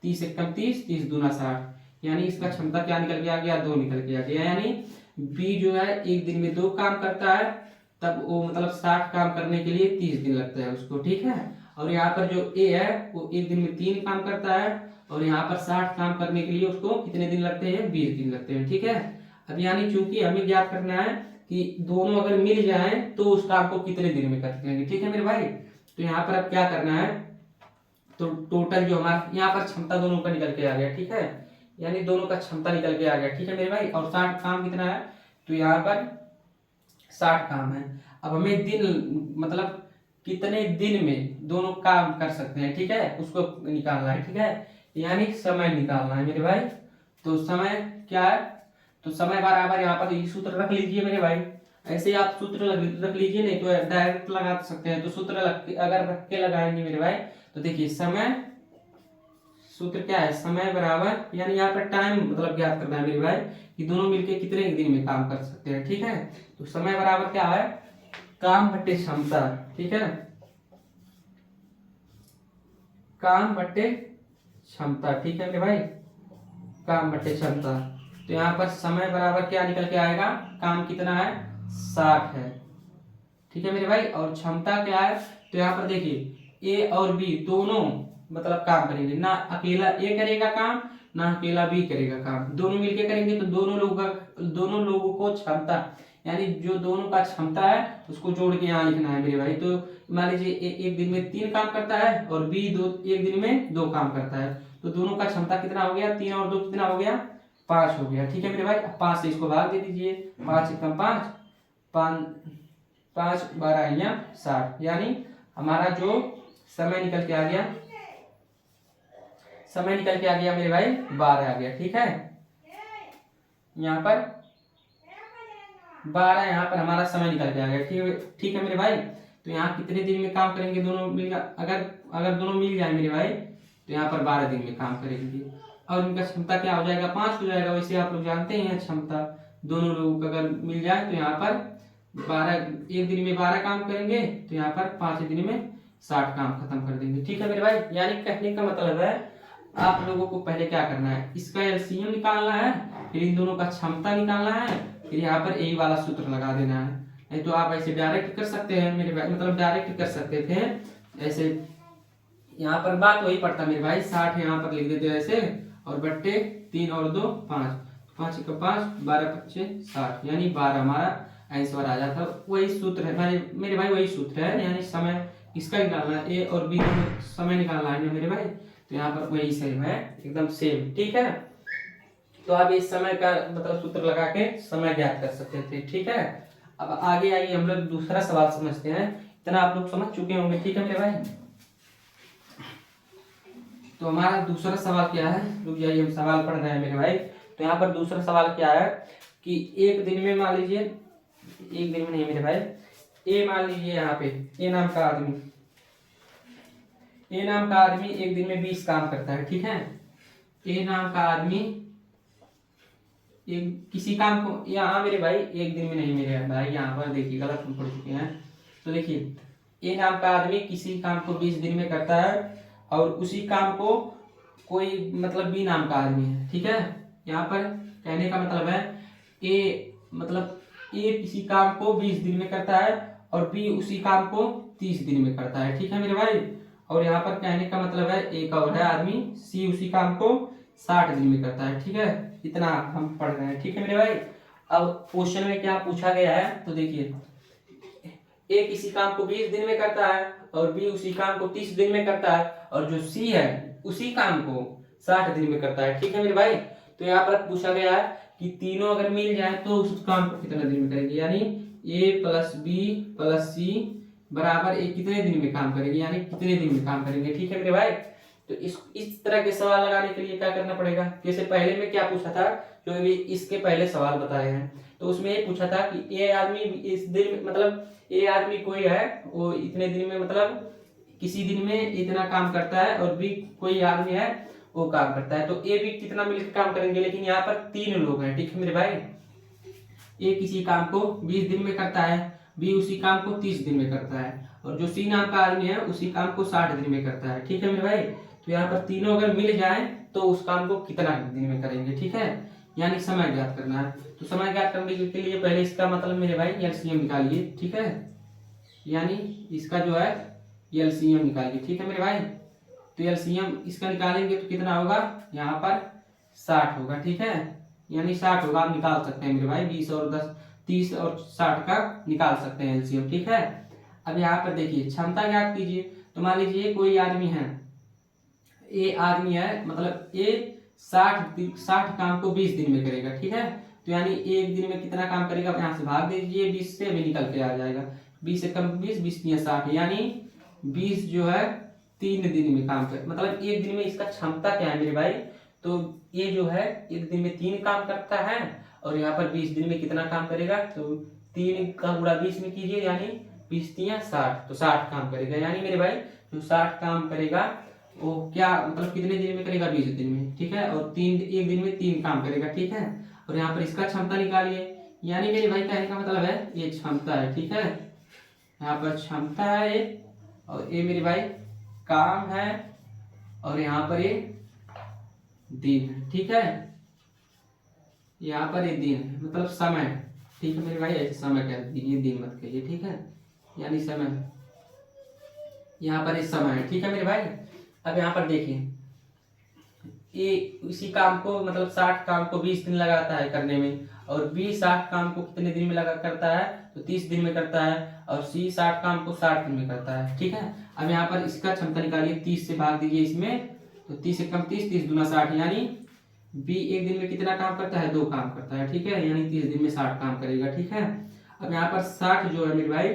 30 से कम 30, 30 दूना 60, यानी इसका क्षमता क्या निकल के आ गया, 2 निकल के आ गया। यानी बी जो है एक दिन में 2 काम करता है, तब वो मतलब 60 काम करने के लिए 30 दिन लगता है उसको, ठीक है। और यहाँ पर जो ए है वो एक दिन में 3 काम करता है, और यहाँ पर 60 काम करने के लिए उसको कितने दिन लगते हैं, 20 दिन लगते हैं, ठीक है। अब यानी चूंकि हमें ज्ञात करना है कि दोनों अगर मिल जाएं तो उस काम को कितने दिन में कर सकेंगे, ठीक है मेरे भाई। तो यहाँ पर अब क्या करना है, तो टोटल जो हमारा यहाँ पर क्षमता दोनों का निकल के आ गया, ठीक है, यानी दोनों का क्षमता निकल के आ गया, ठीक है मेरे भाई। और 60 काम कितना है, तो यहाँ पर 60 काम है। अब हमें दिन मतलब कितने दिन में दोनों काम कर सकते हैं, ठीक है, उसको निकालना है, ठीक है, यानी समय निकालना है मेरे भाई। तो समय क्या है, तो समय बराबर यहाँ पर ये सूत्र रख लीजिए मेरे भाई। ऐसे आप सूत्र रख लीजिए, नहीं तो डायरेक्ट लगा सकते हैं। तो सूत्र अगर रख के लगाएंगे मेरे भाई, तो देखिए समय सूत्र क्या है, समय बराबर, यानी यहाँ पर टाइम मतलब ज्ञात करना है मेरे भाई कि दोनों मिलके कितने दिन में काम कर सकते हैं, ठीक है। तो समय बराबर क्या है, काम बट्टे क्षमता, ठीक है, काम बट्टे क्षमता, ठीक है मेरे भाई, काम बट्टे क्षमता। तो यहाँ पर समय बराबर क्या निकल के आएगा, काम कितना है, 60 है, ठीक है मेरे भाई। और क्षमता क्या है, तो यहाँ पर देखिए ए और बी दोनों मतलब काम करेंगे, ना अकेला ए करेगा काम, ना अकेला बी करेगा काम, दोनों मिलके करेंगे। तो दोनों लोगों को क्षमता, यानी जो दोनों का क्षमता है उसको जोड़ के यहाँ लिखना है मेरे भाई। तो मान लीजिए एक दिन में 3 काम करता है और बी एक दिन में 2 काम करता है, तो दोनों का क्षमता कितना हो गया, 3 और 2 कितना हो गया, 5 हो गया, ठीक है मेरे भाई। 5 से इसको भाग दे दीजिए, 5 से कम 5, 5 12 या 60, यानी हमारा जो समय निकल के आ गया, समय निकल के आ गया मेरे भाई 12 आ गया, ठीक है। यहाँ पर 12 यहाँ पर हमारा समय निकल के आ गया, ठीक है मेरे भाई। तो यहाँ कितने दिन में काम करेंगे दोनों मिलकर, अगर दोनों मिल जाए मेरे भाई, तो यहाँ पर 12 दिन में काम करेंगे। और इनका क्षमता क्या हो जाएगा, 5 हो जाएगा। वैसे आप लोग जानते हैं क्षमता दोनों लोगों का अगर मिल जाए तो यहाँ पर 12, एक दिन में 12 काम करेंगे, तो यहाँ पर 5 दिन में 60 काम खत्म कर देंगे, ठीक है मेरे भाई। यानी कहने का मतलब है आप लोगों को पहले क्या करना है, इसका एलसीएम निकालना है, फिर इन दोनों का क्षमता निकालना है, फिर यहाँ पर यही वाला सूत्र लगा देना है। नहीं तो आप ऐसे डायरेक्ट कर सकते हैं मेरे भाई, मतलब डायरेक्ट कर सकते थे ऐसे, यहाँ पर बात वही पड़ता मेरे भाई, 60 यहाँ पर लिख देते ऐसे, और बट्टे 3 और 2 5, 5 का 5, 12 25 60, यानी 12 हमारा आंसर आ जाता। वही सूत्र है मेरे भाई, वही सूत्र है, यानी समय इसका निकालना है, ए और बी दोनों समय निकालना है मेरे भाई। तो यहाँ पर वही सेम है, एकदम सेम, ठीक है। तो आप इस समय का मतलब सूत्र लगा के समय ज्ञात कर सकते थे, ठीक है। अब आगे आइए हम लोग दूसरा सवाल समझते हैं। इतना आप लोग समझ चुके होंगे, ठीक है मेरे भाई। तो हमारा दूसरा सवाल क्या है, रुक जाइए हम सवाल पढ़ रहे हैं मेरे भाई। तो यहाँ पर दूसरा सवाल क्या है कि एक दिन में मान लीजिए, एक दिन में नहीं मेरे भाई, ए मान लीजिए यहाँ पे ए नाम का आदमी, ए नाम का आदमी एक दिन में 20 काम करता है, ठीक है। ए नाम का आदमी एक किसी काम को, यहाँ मेरे भाई एक दिन में नहीं मेरे भाई, यहाँ पर देखिए गलत हम पढ़ चुके हैं। तो देखिए ए नाम का आदमी किसी काम को 20 दिन में करता है, और उसी काम को कोई मतलब बी नाम का आदमी है, ठीक है। यहाँ पर कहने का मतलब है ए मतलब ए किसी काम को 20 दिन में करता है और बी उसी काम को 30 दिन में करता है, ठीक है मेरे भाई। और यहाँ पर कहने का मतलब है एक और है आदमी, सी उसी काम को 60 दिन में करता है, ठीक है। इतना हम पढ़ रहे हैं, ठीक है मेरे भाई। अब क्वेश्चन में क्या पूछा गया है, तो देखिए ए किसी काम को 20 दिन में करता है और बी उसी काम को 30 दिन में करता है, और जो सी है उसी काम को 60 दिन में करता है, ठीक है मेरे भाई। तो यहाँ पर पूछा गया है कि तीनों अगर मिल जाए तो उस काम को कितने दिन में करेंगे, यानी ए प्लस बी प्लस सी बराबर ए कितने दिन में काम करेंगे, यानी कितने दिन में काम करेंगे, ठीक है मेरे भाई। तो इस तरह के सवाल लगाने के लिए क्या करना पड़ेगा, जैसे पहले में क्या पूछा था, जो भी इसके पहले सवाल बताए हैं, तो उसमें ये पूछा था कि ए आदमी इस दिन मतलब ए आदमी कोई है वो इतने दिन में मतलब किसी दिन में इतना काम करता है, और बी कोई आदमी है वो काम करता है, तो ए बी कितना मिलकर काम करेंगे, लेकिन यहाँ पर 3 लोग हैं, ठीक है मेरे भाई। ए किसी काम को 20 दिन में करता है, बी उसी काम को 30 दिन में करता है, और जो सी नाम का आदमी है उसी काम को 60 दिन में करता है, ठीक है मेरे भाई। तो यहाँ पर तीनों अगर मिल जाए तो उस काम को कितना दिन में करेंगे, ठीक है, यानी समय ज्ञात करना है। तो समय ज्ञात करने के लिए पहले इसका मतलब मेरे भाई एलसीएम निकालिए, ठीक है, यानी इसका जो है एलसीएम निकालिए, ठीक है मेरे भाई। तो एलसीएम इसका निकालेंगे तो कितना होगा, यहाँ पर 60 होगा, ठीक है, यानी 60 होगा, आप निकाल सकते हैं मेरे भाई, 20 और 10 30 और 60 का निकाल सकते हैं एलसीएम, ठीक है। अब यहाँ पर देखिए क्षमता ज्ञात कीजिए। तो मान लीजिए कोई आदमी है, ए आदमी है मतलब ए 60 काम को 20 दिन में करेगा, ठीक है। तो यानी एक दिन में कितना काम करेगा, यहाँ से भाग दीजिए 20 से, अभी निकल के आ जाएगा, 20 से कम 20, 20 या 60, यानी 20 जो है 3 दिन में काम कर, मतलब एक दिन में इसका क्षमता क्या है मेरे भाई, तो ये जो है एक दिन में 3 काम करता है, और यहाँ पर 20 दिन में कितना काम करेगा, तो 3 का गुणा 20 में कीजिए, यानी 20 या 60, तो 60 काम करेगा, यानी मेरे भाई जो 60 काम करेगा वो क्या मतलब कितने दिन में करेगा, 20 दिन में, ठीक है। और एक दिन में 3 काम करेगा, ठीक है। और यहाँ पर इसका क्षमता निकालिए, यानी मेरे भाई कहने का मतलब है ये क्षमता है, ठीक है, यहाँ पर क्षमता है ये, और ये मेरे भाई काम है, और यहाँ पर ये दिन है, ठीक है, यहाँ पर ये दिन है मतलब समय, ठीक है मेरे भाई, ऐसे समय कह दीजिए, दिन मत कहिए, ठीक है, यानी समय, यहाँ पर ये समय है, ठीक है मेरे भाई। अब यहाँ पर देखिए ये इसी काम को मतलब 60 काम को 20 दिन लगाता है करने में, और बी 60 काम को कितने दिन में लगा करता है, तो 30 दिन में करता है, और सी 60 काम को 60 दिन में करता है, ठीक है। अब यहाँ पर इसका क्षमता निकालिए, 30 से भाग दीजिए इसमें, तो 30 से कम 30, 30 दूना 60, यानी बी एक दिन में कितना काम करता है, 2 काम करता है, ठीक है, यानी 30 दिन में 60 काम करेगा, ठीक है। अब यहाँ पर 60 जो है मेरे भाई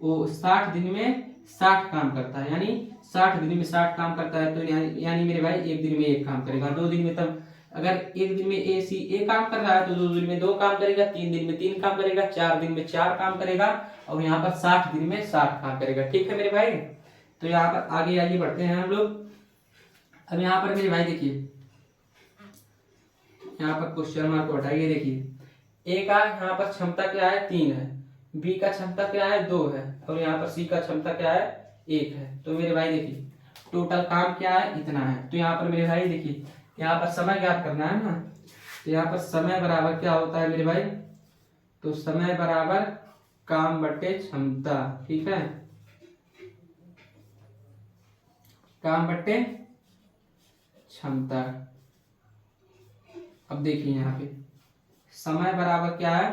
वो 60 दिन में 60 काम करता है, यानी 60 दिन में 60 काम करता है, तो यानी मेरे भाई एक दिन में 1 काम करेगा, 2 दिन में तब अगर एक दिन में ए सी ए काम कर रहा है तो 2 दिन में 2 काम करेगा, 3 दिन में 3 काम करेगा, 4 दिन में 4 काम करेगा, और यहाँ पर 60 दिन में 60 काम करेगा, ठीक है मेरे भाई। तो यहाँ पर आगे बढ़ते हैं हम लोग। अब यहाँ पर मेरे भाई देखिए यहाँ पर क्वेश्चन मार्क को हटाइए, देखिए ए का यहाँ पर क्षमता क्या है, 3 है, बी का क्षमता क्या है, 2 है, और यहाँ पर सी का क्षमता क्या है, 1 है। तो मेरे भाई देखिए टोटल काम क्या है, इतना है। तो यहाँ पर मेरे भाई देखिए यहाँ पर समय ज्ञात करना है ना, तो यहाँ पर समय बराबर क्या होता है मेरे भाई, तो समय बराबर काम बटे क्षमता, ठीक है। काम बट्टे क्षमता। अब देखिए यहाँ पे समय बराबर क्या है,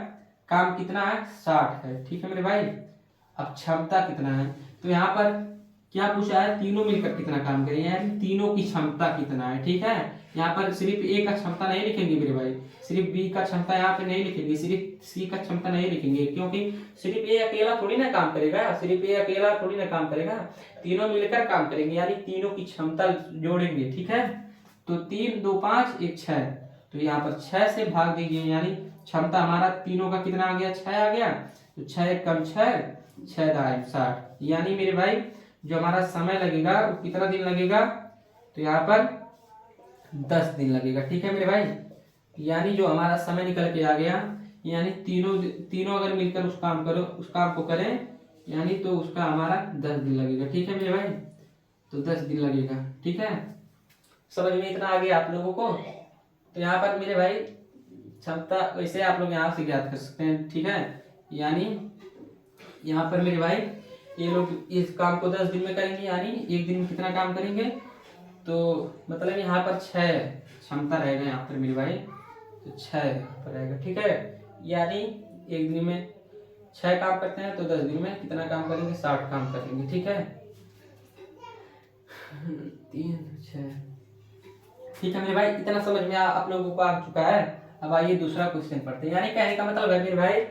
काम कितना है 60 है, ठीक है मेरे भाई। अब क्षमता कितना है, तो यहाँ पर क्या पूछा है, तीनों मिलकर कितना काम करेंगे, यानी तीनों की क्षमता कितना है, ठीक है। यहाँ पर सिर्फ ए का क्षमता नहीं लिखेंगे मेरे भाई, सिर्फ बी का क्षमता यहाँ पे नहीं लिखेंगे, सिर्फ सी का क्षमता नहीं लिखेंगे, क्योंकि सिर्फ ए अकेला थोड़ी ना काम करेगा, सिर्फ ए अकेला थोड़ी ना काम करेगा, तीनों मिलकर काम करेंगे, यानी तीनों की क्षमता जोड़ेंगे, ठीक है। तो 3 2 5 1 6, तो यहाँ पर 6 से भाग दीजिए, यानी क्षमता हमारा तीनों का कितना आ गया, 6 आ गया। तो 6 कम 6 6 दाई 60, यानी मेरे भाई जो हमारा समय लगेगा वो कितना दिन लगेगा, तो यहाँ पर 10 दिन लगेगा, ठीक है मेरे भाई। यानी जो हमारा समय निकल के आ गया, यानी तीनों अगर मिलकर उस काम को करें, यानी तो उसका हमारा 10 दिन लगेगा, ठीक है मेरे भाई। तो 10 दिन लगेगा, ठीक है। समझ में इतना आ गया आप लोगों को। तो यहाँ पर मेरे भाई क्षमता वैसे आप लोग यहाँ से ज्ञात कर सकते हैं, ठीक है। यानी यहाँ पर मेरे भाई ये लोग इस काम को 10 दिन में करेंगे, यानी एक दिन में कितना काम करेंगे, तो मतलब यहाँ पर 6 क्षमता रहेगा यहाँ पर मेरे भाई, तो 6 पर रहेगा, ठीक है। यानी एक दिन में 6 काम करते हैं, तो 10 दिन में कितना काम करेंगे, 60 काम करेंगे, ठीक है। 3 6, ठीक है मेरे भाई, इतना समझ में आप लोगों को आ चुका है। अब आइए दूसरा क्वेश्चन पढ़ते हैं। यानी कहने का मतलब है मेरे भाई,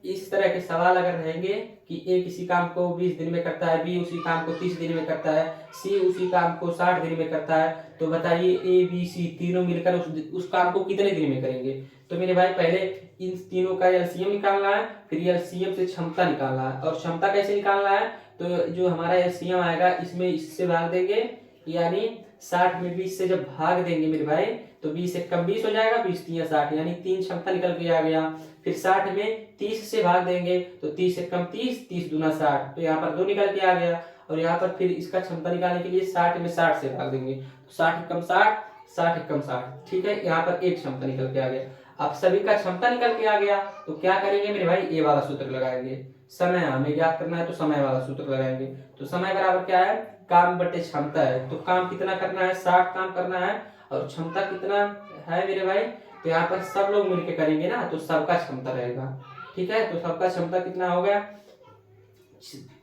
इस तरह के सवाल अगर रहेंगे कि ए किसी काम को 20 दिन में करता है, बी उसी काम को 30 दिन में करता है, सी उसी काम को 60 दिन में करता है, तो बताइए ए बी सी तीनों मिलकर उस काम को कितने दिन में करेंगे। तो मेरे भाई पहले इन तीनों का एलसीएम निकालना है, फिर एलसीएम से क्षमता निकालना है। और क्षमता कैसे निकालना है, तो जो हमारा एलसीएम आएगा इसमें इससे भाग देंगे, यानी 60 में 20 से जब भाग देंगे मेरे भाई, तो 20 एक कम 20 हो जाएगा, 20 3 60, यानी 3 क्षमता निकल के आ गया। फिर 60 में 30 से भाग देंगे, तो 30 एक कम 30, 30 दूना 60, तो यहाँ पर 2 निकल के आ गया। और यहाँ पर फिर इसका क्षमता निकालने के लिए 60 में 60 से भाग देंगे, तो 60 एक कम 60, 60 एक कम 60, ठीक है। यहाँ पर एक क्षमता निकल के आ गया। अब सभी का क्षमता निकल के आ गया, तो क्या करेंगे मेरे भाई, ये वाला सूत्र लगाएंगे। समय हमें ज्ञात करना है, तो समय वाला सूत्र लगाएंगे। तो समय बराबर क्या है, काम बटे क्षमता है, तो काम कितना करना है, 60 काम करना है, और क्षमता कितना है मेरे भाई, तो यहाँ पर सब लोग मिलके करेंगे ना, तो सबका क्षमता रहेगा, ठीक है। तो सबका क्षमता कितना हो गया,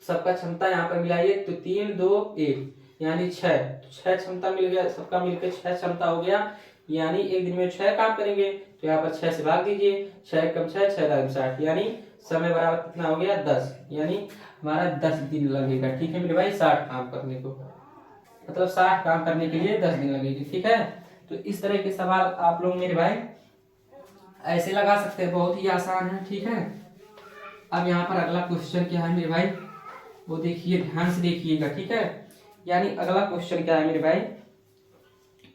सबका क्षमता यहाँ पर मिलाइए, तो 3 2 1 यानी 6, तो 6 क्षमता मिल गया, सबका मिलकर 6 क्षमता हो गया, यानी एक दिन में 6 काम करेंगे, तो यहाँ पर 6 से भाग दीजिए, 6 कम 6 6 दाग 60, यानी समय बराबर कितना हो गया 10, यानी हमारा 10 दिन लगेगा, ठीक है मेरे भाई 60 काम करने को, मतलब 60 काम करने के लिए 10 दिन लगेगी, ठीक है। तो इस तरह के सवाल आप लोग मेरे भाई ऐसे लगा सकते हैं, बहुत ही आसान है, ठीक है। अब यहाँ पर अगला क्वेश्चन क्या है मेरे भाई, वो देखिए, ध्यान से देखिएगा, ठीक है। यानी अगला क्वेश्चन क्या है मेरे भाई,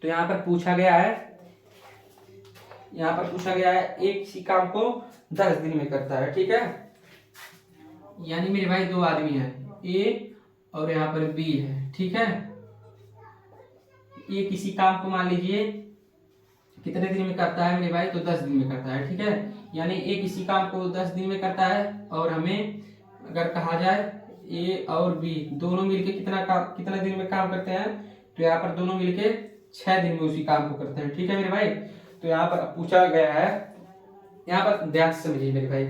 तो यहाँ पर पूछा गया है, एक किसी काम को 10 दिन में करता है, ठीक है। यानी मेरे भाई 2 आदमी हैं, ए और यहाँ पर बी है, ठीक है। ये किसी काम को मान लीजिए कितने दिन में करता है मेरे भाई, तो 10 दिन में करता है, ठीक है। यानी ए किसी काम को 10 दिन में करता है, और हमें अगर कहा जाए ए और बी दोनों मिलके कितना दिन में काम करते हैं, तो यहाँ पर दोनों मिलके 6 दिन में उसी काम को करते हैं, ठीक है मेरे भाई। तो यहाँ पर पूछा गया है, यहाँ पर ध्यान से समझिए मेरे भाई,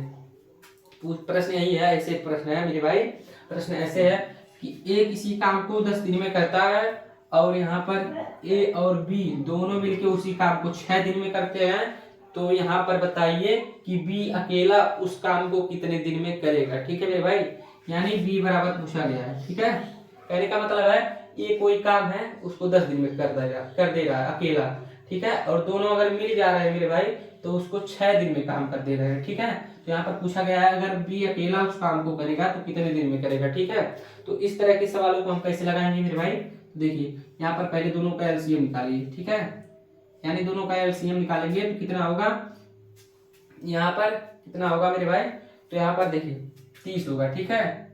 प्रश्न यही है, ऐसे प्रश्न है मेरे भाई। प्रश्न ऐसे है कि ए किसी काम को 10 दिन में करता है, और यहाँ पर ए और बी दोनों मिलके उसी काम को 6 दिन में करते हैं, तो यहाँ पर बताइए कि बी अकेला उस काम को कितने दिन में करेगा, ठीक है मेरे भाई। यानी बी बराबर पूछा गया है, ठीक है। कहने का मतलब है ये कोई काम है उसको 10 दिन में कर देगा अकेला, ठीक है। और दोनों अगर मिल जा रहे हैं मेरे भाई, तो उसको 6 दिन में काम कर दे रहे हैं, ठीक है। तो यहाँ पर पूछा गया है अगर बी अकेला उस काम को करेगा तो कितने दिन में करेगा, ठीक है। तो इस तरह के सवालों को हम कैसे लगाएंगे मेरे भाई, देखिए यहाँ पर पहले दोनों का एलसीएम निकालिए, ठीक है। यानी दोनों का एलसीएम निकालेंगे तो कितना होगा, यहाँ पर कितना होगा मेरे भाई, तो यहाँ पर देखिए 30 होगा, ठीक है।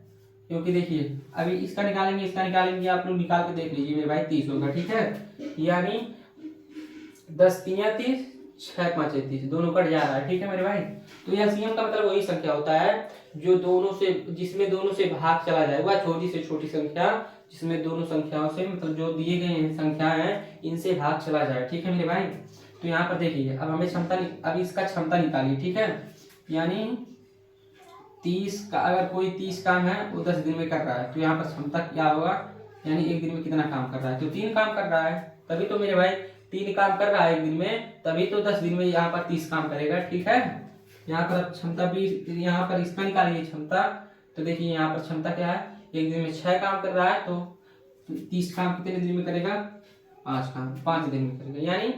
क्योंकि देखिए अभी इसका निकालेंगे, आप लोग निकाल के देख लीजिए मेरे भाई, 30 होगा, ठीक है। यानी 10 3 30, 6 5 30, दोनों कट जा रहा है, ठीक है मेरे भाई। तो एलसीएम का मतलब वही संख्या होता है जो जिसमें दोनों से भाग चला जाए, वह छोटी से छोटी संख्या जिसमें दोनों संख्याओं से मतलब जो दिए गए हैं संख्याएं हैं इनसे भाग चला जाए। ठीक है मेरे भाई। तो यहाँ पर देखिए अब हमें अब इसका क्षमता निकालिए। ठीक है, यानी 30 का, अगर कोई 30 काम है वो 10 दिन में कर रहा है तो यहाँ पर क्षमता क्या होगा, यानी एक दिन में कितना काम कर रहा है, तो 3 काम कर रहा है, तभी तो मेरे भाई 3 काम कर रहा है एक दिन में, तभी तो 10 दिन में यहाँ पर 30 काम करेगा। ठीक है, यहाँ पर क्षमता भी, यहाँ पर इसका निकालिए क्षमता। तो देखिए यहाँ पर क्षमता क्या है, एक दिन में 6 काम कर रहा है तो 30 काम कितने दिन में करेगा, 5 काम 5 दिन में करेगा। यानी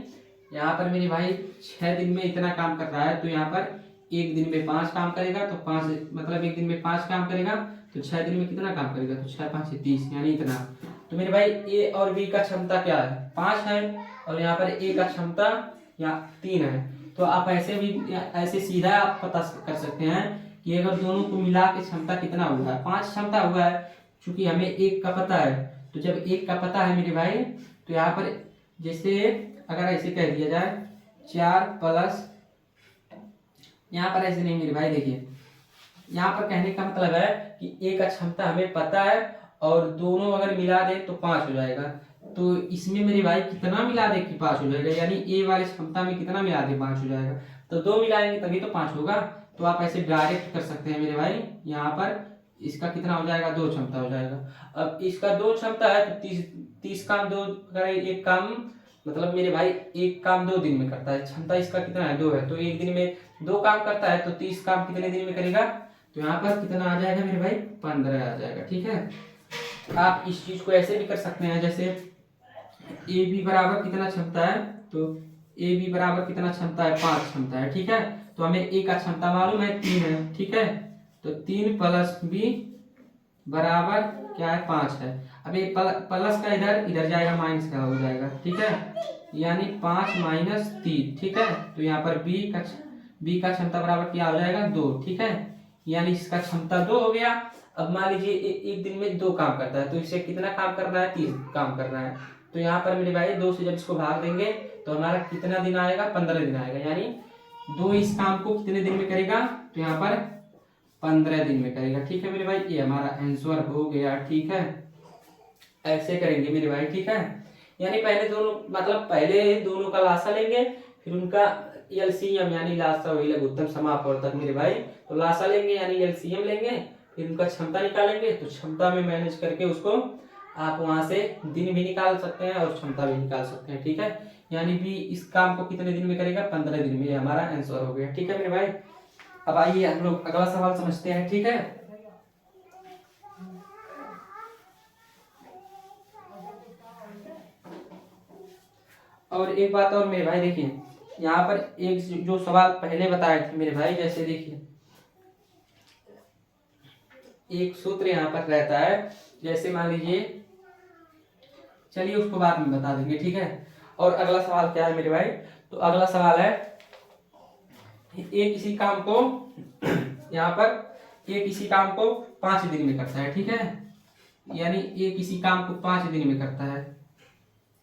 यहाँ पर मेरे भाई 6 दिन में इतना काम कर रहा है तो यहाँ पर एक दिन में 5 काम करेगा, तो 5 मतलब एक दिन में 5 काम करेगा तो 6 दिन में कितना काम करेगा, तो 6 5 30, यानी इतना। तो मेरे भाई ए और बी का क्षमता क्या है, 5 है, और यहाँ पर ए का क्षमता या 3 है। तो आप ऐसे भी, ऐसे सीधा आप पता कर सकते हैं कि अगर दोनों को मिला के क्षमता कितना हुआ है, 5 क्षमता हुआ है। चूंकि हमें एक का पता है, तो जब एक का पता है मेरे भाई तो यहाँ पर जैसे अगर ऐसे कह दिया जाए 4 प्लस, यहाँ पर ऐसे नहीं मेरे भाई, देखिए यहाँ पर कहने का मतलब है कि ए का क्षमता हमें पता है और दोनों अगर मिला दे तो 5 हो जाएगा। तो इसमें मेरे भाई कितना मिला दे कि 5 हो जाएगा, यानी ए वाले क्षमता में कितना मिला दे 5 हो जाएगा। तो 2 मिलाएंगे तभी तो 5 होगा। तो आप ऐसे डायरेक्ट कर सकते हैं मेरे भाई, यहाँ पर इसका कितना हो जाएगा, 2 क्षमता हो जाएगा। अब इसका 2 क्षमता है तो 30 काम 2, अगर एक काम मतलब मेरे भाई एक काम 2 दिन में करता है, क्षमता इसका कितना है, 2 है, तो एक दिन में 2 काम करता है तो 30 काम कितने दिन में करेगा, तो यहाँ पर कितना आ जाएगा मेरे भाई, 15 आ जाएगा। ठीक है, आप इस चीज को ऐसे भी कर सकते हैं, जैसे ए बी बराबर कितना क्षमता है, तो ए बी बराबर कितना क्षमता है, 5 क्षमता है। ठीक है, तो हमें ए का क्षमता मालूम है 3 है। ठीक है, तो 3 प्लस बी बराबर क्या है, 5 है। अब ये प्लस का इधर जाएगा, माइनस का हो जाएगा। ठीक है, यानी 5 माइनस 3। ठीक है, तो यहाँ पर बी का क्षमता बराबर क्या हो जाएगा, 2। ठीक है, यानी इसका क्षमता 2 हो गया। अब मान लीजिए एक दिन में 2 काम करता है तो इसे कितना काम करना है, 30 काम करना है। तो यहाँ पर मेरे भाई 2 से जब इसको भाग देंगे तो हमारा कितना दिन आएगा, 15 दिन आएगा। यानी 2 इस काम को कितने दिन में करेगा, तो यहाँ पर 15 दिन में करेगा। ठीक है मेरे भाई, ये हमारा आंसर हो गया। ठीक है, ऐसे करेंगे मेरे भाई। ठीक है, यानी पहले दोनों, मतलब पहले दोनों का लासा लेंगे, फिर उनका एलसीएम यानी लासा वही लघुत्तम समापवर्तक मेरे भाई, तो लासा लेंगे यानी एलसीएम लेंगे, फिर उनका क्षमता निकालेंगे। तो क्षमता में मैनेज करके उसको आप वहां से दिन भी निकाल सकते हैं और क्षमता भी निकाल सकते हैं। ठीक है, यानी भी इस काम को कितने दिन में करेगा, 15 दिन में, हमारा आंसर हो गया। ठीक है मेरे भाई, अब आइए हम लोग अगला सवाल समझते हैं। ठीक है, और एक बात और मेरे भाई, देखिए यहाँ पर एक जो सवाल पहले बताए थे मेरे भाई, जैसे देखिए एक सूत्र यहाँ पर रहता है, जैसे मान लीजिए, चलिए उसको बाद में बता देंगे। ठीक है, और अगला सवाल क्या है मेरे भाई, तो अगला सवाल है किसी काम को यहाँ पर किसी काम को 5 दिन में करता है। ठीक है, यानी किसी काम को 5 दिन में करता है।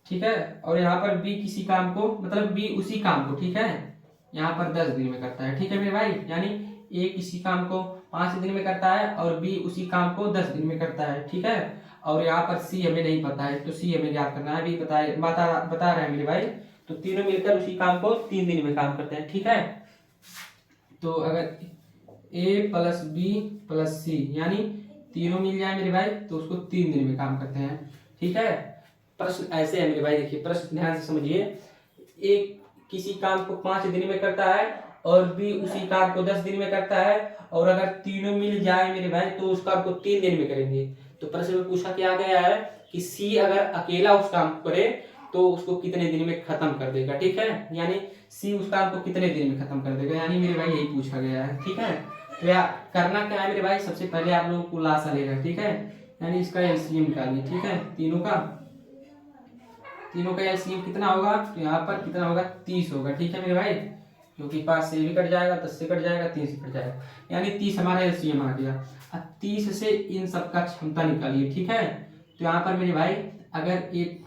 ठीक है, और यहाँ पर बी किसी काम को, मतलब बी उसी काम को, ठीक है, यहाँ पर 10 दिन में करता है। ठीक है मेरे भाई, यानी ए किसी काम को 5 दिन में करता है और बी उसी काम को 10 दिन में करता है। ठीक है, और यहाँ पर सी हमें नहीं पता है, तो सी हमें याद करना है, अभी बता रहे हैं मेरे भाई। तो तीनों मिलकर उसी काम को 3 दिन में काम करते हैं। ठीक है, तो अगर ए प्लस बी प्लस सी यानी तीनों मिल जाए मेरे भाई तो उसको 3 दिन में काम करते हैं। ठीक है, प्रश्न ऐसे है मेरे भाई, देखिए प्रश्न ध्यान से समझिए। एक किसी काम को 5 दिन में करता है और बी उसी काम को 10 दिन में करता है, और अगर तीनों मिल जाए मेरे भाई तो उस काम को 3 दिन में करेंगे। तो प्रश्न में पूछा क्या गया है कि सी अगर अकेला उस काम को करे तो उसको कितने दिन में खत्म कर देगा। ठीक है, यानी सी उस काम को कितने दिन में खत्म कर देगा, यानी मेरे भाई यही पूछा गया है। ठीक है, तो करना क्या है मेरे भाई, सबसे पहले आप लोगों को लासा लेगा। ठीक है, यानी इसका एलसीएम निकालिए। ठीक है, तीनों का एलसीएम कितना होगा, तो यहाँ पर कितना होगा, 30 होगा। ठीक है मेरे भाई, क्योंकि 5 से भी कट जाएगा, 10 से कट जाएगा, 3 से कट जाएगा, यानी 30 हमारा एलसीएम आ गया। अब 30 से इन सबका क्षमता निकालिए। ठीक है, तो यहाँ पर मेरे भाई अगर एक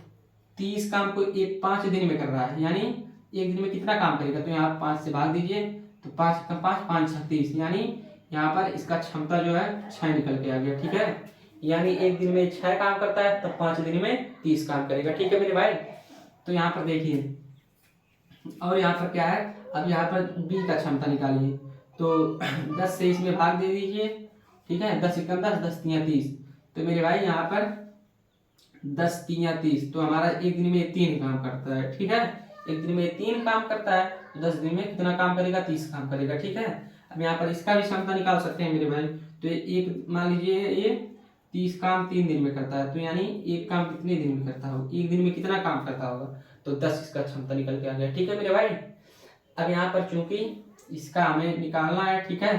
30 काम को 5 दिन में कर रहा है, यानी एक दिन में कितना काम करेगा, तो यहाँ 5 से भाग दीजिए, तो 5 का 5 5 36, यानी यहाँ पर इसका क्षमता जो है 6 निकल के आ गया। ठीक है, यानी एक दिन में 6 काम करता है, तब 5 दिन में 30 काम करेगा। ठीक है मेरे भाई। तो यहाँ पर देखिए, और यहाँ पर क्या है, अब यहाँ पर बी का क्षमता निकालिए। तो 10 से इसमें भाग दे दीजिए। ठीक है, 10 एकम 10, 10 तिया 30। तो मेरे भाई यहाँ पर 10 तिया 30, तो हमारा एक दिन में 3 काम करता है। ठीक है, एक दिन में 3 काम करता है, तो 10 दिन में कितना काम करेगा, 30 काम करेगा। ठीक है, अब यहाँ पर इसका भी क्षमता निकाल सकते हैं मेरे भाई। तो एक मान लीजिए ये 30 काम 3 दिन में करता है, तो यानी एक काम कितने दिन में करता होगा, एक दिन में कितना काम करता होगा, तो 10 इसका क्षमता निकल के आ गया। ठीक है मेरे भाई। अब यहाँ पर चूंकि इसका हमें निकालना है, ठीक है,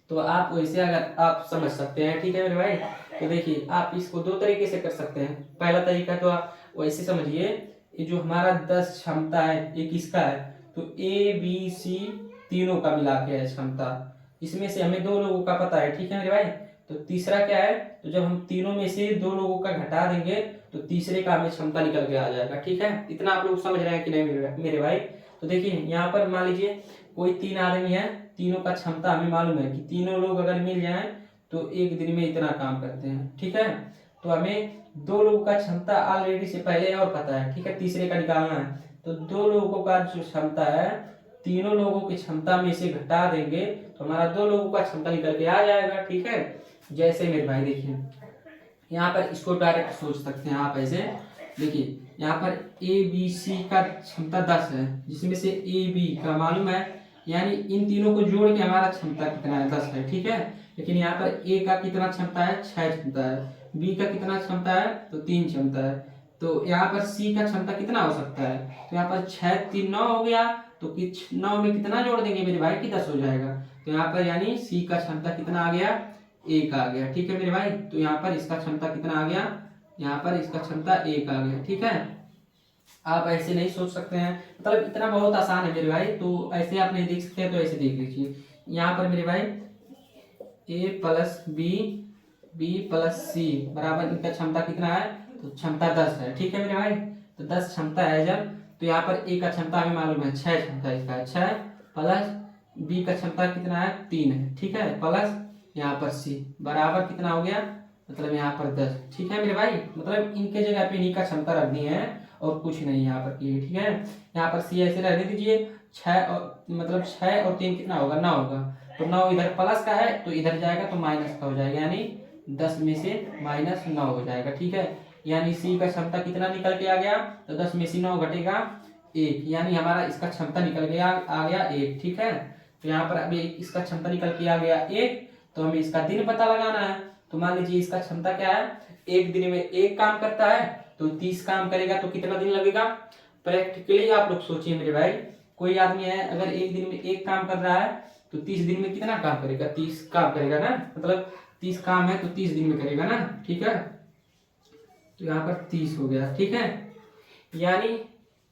तो आप वैसे अगर आप समझ सकते हैं। ठीक है मेरे भाई। तो देखिए, आप इसको 2 तरीके से कर सकते हैं। पहला तरीका तो आप वैसे समझिए, ये जो हमारा 10 क्षमता है, एक इसका है, तो ए बी सी तीनों का मिला के है क्षमता। इसमें से हमें 2 लोगों का पता है। ठीक है मेरे भाई। तो तीसरा क्या है, तो जब हम तीनों में से 2 लोगों का घटा देंगे, तो तीसरे का हमें क्षमता निकल के आ जाएगा। ठीक है, इतना आप लोग समझ रहे हैं कि नहीं मेरे भाई। तो देखिए, यहाँ पर मान लीजिए कोई 3 आदमी है, तीनों का क्षमता हमें मालूम है कि तीनों लोग अगर मिल जाएं तो एक दिन में इतना काम करते हैं। ठीक है, तो हमें 2 लोगों का क्षमता ऑलरेडी से पहले और पता है। ठीक है, तीसरे का निकालना है, तो 2 लोगों का जो क्षमता है, तीनों लोगों की क्षमता में से घटा देंगे, तो हमारा 2 लोगों का क्षमता निकल के आ जाएगा। ठीक है, जैसे मेरे भाई देखिए, यहाँ पर इसको डायरेक्ट सोच सकते हैं आप ऐसे। देखिए, यहाँ पर ए बी सी का क्षमता 10 है, जिसमें से ए बी का मालूम है, यानी इन तीनों को जोड़ के हमारा क्षमता कितना है, 10 है। ठीक है, लेकिन यहाँ पर ए का कितना क्षमता है, 6 क्षमता है। बी का कितना क्षमता है, तो 3 क्षमता है। तो यहाँ पर सी का क्षमता कितना हो सकता है, तो यहाँ पर 6 3 9 हो गया, तो 9 में कितना जोड़ देंगे मेरे भाई की 10 हो जाएगा। तो यहाँ पर यानी सी का क्षमता कितना आ गया, 1 आ गया। ठीक है मेरे भाई। तो यहाँ पर इसका क्षमता कितना आ गया, यहाँ पर इसका क्षमता 1 आ गया। ठीक है, आप ऐसे नहीं सोच सकते हैं, मतलब इतना बहुत आसान है मेरे भाई। तो ऐसे आप नहीं देख सकते हैं, तो ऐसे देख लीजिए। यहाँ पर मेरे भाई ए प्लस बी, बी प्लस सी बराबर इनका क्षमता कितना है, तो क्षमता 10 है। ठीक है मेरे भाई। तो 10 क्षमता है जब, तो यहाँ पर ए का क्षमता हमें मालूम है 6 क्षमता इसका है, 6 प्लस बी का क्षमता कितना है, 3 है। ठीक है, प्लस यहाँ पर सी बराबर कितना हो गया, मतलब यहाँ पर 10। ठीक है मेरे भाई, मतलब इनके जगह पे इन्हीं का क्षमता रखनी है और कुछ नहीं यहाँ पर की। ठीक है, यहाँ पर सी ऐसे रहने दीजिए। 6 और मतलब 6 और 3 कितना होगा, 9 होगा। तो 9 इधर प्लस का है, तो इधर जाएगा तो माइनस का हो जाएगा, यानी 10 में से -9 हो जाएगा। ठीक है, यानी सी का क्षमता कितना निकल के आ गया, तो 10 में से 9 घटेगा 1, यानी हमारा इसका क्षमता निकल गया आ गया 1। ठीक है, तो यहाँ पर अभी इसका क्षमता निकल के आ गया 1, तो हमें इसका दिन पता लगाना है। तो मान लीजिए इसका क्षमता क्या है, एक दिन में 1 काम करता है, तो 30 काम करेगा, तो कितना दिन लगेगा। प्रैक्टिकली आप लोग सोचिए मेरे भाई, कोई आदमी है अगर एक दिन में 1 काम कर रहा है, तो 30 दिन में कितना काम करेगा, 30 काम करेगा ना, मतलब 30 काम है तो 30 दिन में करेगा ना। ठीक है, तो यहाँ पर 30 हो गया। ठीक है, यानी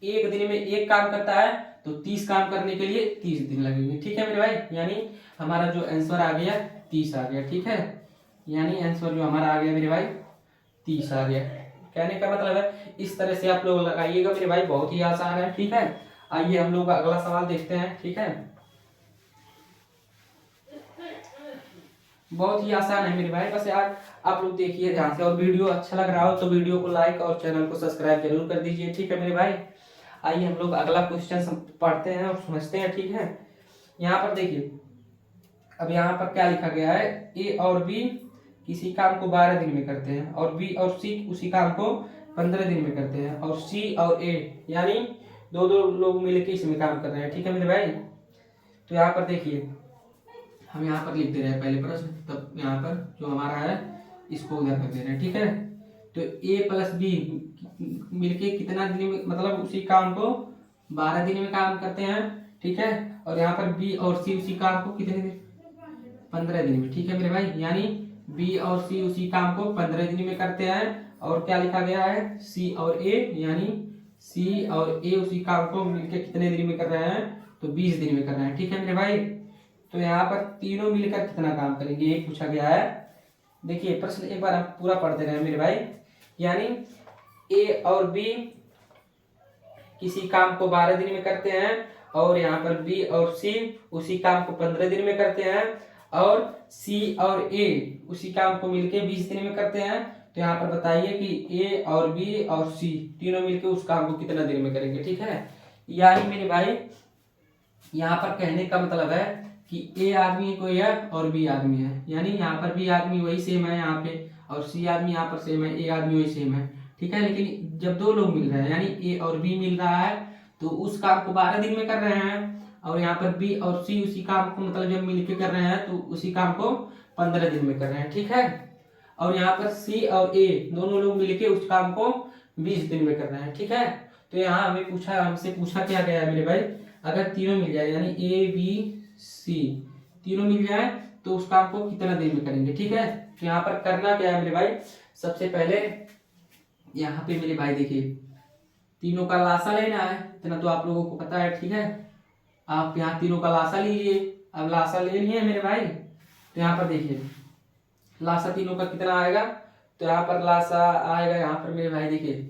एक दिन में 1 काम करता है, तो 30 काम करने के लिए 30 दिन लगेंगे। ठीक है मेरे भाई, यानी हमारा जो आंसर आ गया 30 आ गया। ठीक है, यानी आंसर जो हमारा आ गया मेरे भाई 30 आ गया। कहने का मतलब है इस तरह से आप लोग लगाइएगा मेरे भाई, बहुत ही आसान है। ठीक है, आइए हम लोग अगला सवाल देखते हैं। ठीक है, बहुत ही आसान है मेरे भाई, बस यार आप लोग देखिए ध्यान से, और वीडियो अच्छा लग रहा हो तो वीडियो को लाइक और चैनल को सब्सक्राइब जरूर कर दीजिए। ठीक है मेरे भाई, आइए हम लोग अगला क्वेश्चन पढ़ते हैं और समझते हैं। ठीक है, यहाँ पर देखिए, अब यहाँ पर क्या लिखा गया है, ए और बी किसी काम को 12 दिन में करते हैं, और बी और सी उसी काम को 15 दिन में करते हैं, और सी और ए यानी 2 लोग मिलकर इसमें काम कर रहे हैं। ठीक है मेरे भाई। तो यहाँ पर देखिए, हम यहाँ पर लिख दे रहे हैं पहले प्रश्न, तब यहाँ पर जो हमारा है इसको उधर कर दे रहे हैं। ठीक है, तो ए प्लस बी मिलके कितना दिन में, मतलब उसी काम को 12 दिन में काम करते हैं। ठीक है, और यहाँ पर बी और सी उसी काम को कितने दिन, 15 दिन में। ठीक है मेरे भाई, यानी बी और सी उसी काम को 15 दिन में करते हैं, और क्या लिखा गया है, सी और ए, यानी सी और ए उसी काम को मिलकर कितने दिन में कर रहे हैं, तो 20 दिन में कर रहे हैं। ठीक है मेरे भाई, तो यहाँ पर तीनों मिलकर कितना काम करेंगे ये पूछा गया है। देखिए प्रश्न एक बार हम पूरा पढ़ दे रहे हैं मेरे भाई, यानी ए और बी किसी काम को 12 दिन में करते हैं, और यहाँ पर बी और सी उसी काम को 15 दिन में करते हैं, और सी और ए उसी काम को मिलके 20 दिन में करते हैं, तो यहाँ पर बताइए कि ए और बी और सी तीनों मिलके उस काम को कितना दिन में करेंगे। ठीक है, यानी मेरे भाई यहाँ पर कहने का मतलब है कि ए आदमी कोई है और बी आदमी है, यानी यहाँ पर बी आदमी वही सेम है यहाँ पे, और सी आदमी यहाँ पर सेम है, ए आदमी वही सेम है। ठीक है, लेकिन जब दो लोग मिल रहे हैं यानी ए और बी मिल रहा है तो उस काम को 12 दिन में कर रहे हैं, और यहाँ पर बी और सी उसी काम को मतलब जब मिलके कर रहे हैं तो उसी काम को 15 दिन में कर रहे हैं। ठीक है, और यहाँ पर सी और ए दोनों लोग मिलके उस काम को 20 दिन में कर रहे हैं। ठीक है, तो यहाँ हमसे पूछा क्या गया है मेरे भाई, अगर तीनों मिल जाए यानी ए बी सी तीनों मिल जाए तो उस काम को कितना दिन में करेंगे। ठीक है, तो यहाँ पर करना क्या है मेरे भाई, सबसे पहले यहाँ पे मेरे भाई देखिए तीनों का लासा लेना है, इतना तो आप लोगों को पता है। ठीक है, आप यहाँ तीनों का लासा लीजिए। अब लासा ले लिए मेरे भाई, तो यहाँ पर देखिए लासा तीनों का कितना आएगा, तो यहाँ पर लासा आएगा यहाँ पर मेरे भाई देखिए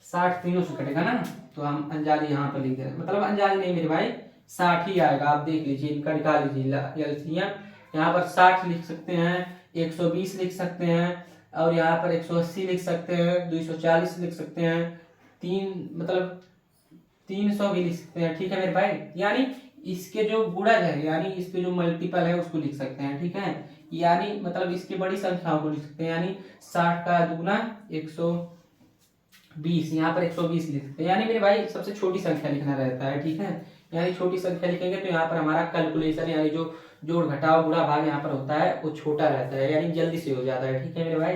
60 तीनों से कटेगा ना, तो हम अंजाली यहाँ पर लिख रहे हैं, मतलब अंजाली नहीं मेरे भाई 60 ही आएगा। आप देख लीजिए, इनका निकाल लीजिए एलसीएम, यहाँ पर 60 लिख सकते हैं, 120 लिख सकते हैं, और यहाँ पर 180 लिख सकते हैं, 240 लिख सकते हैं, 300 भी लिख सकते हैं। ठीक है मेरे भाई, यानी इसके जो गुणज है यानी इसके जो मल्टीपल है उसको लिख सकते हैं। ठीक है, यानी मतलब इसकी बड़ी संख्याओं को लिख सकते हैं, यानी 60 का दुगुना 120, यहाँ पर 120 लिख सकते हैं, यानी मेरे भाई सबसे छोटी संख्या लिखना रहता है। ठीक है, यानी छोटी संख्या लिखेंगे तो यहाँ पर हमारा कैलकुलेशन यानी जो जोड़ घटाव गुणा भाग यहाँ पर होता है वो छोटा रहता है, यानी जल्दी से हो जाता है। ठीक है मेरे भाई,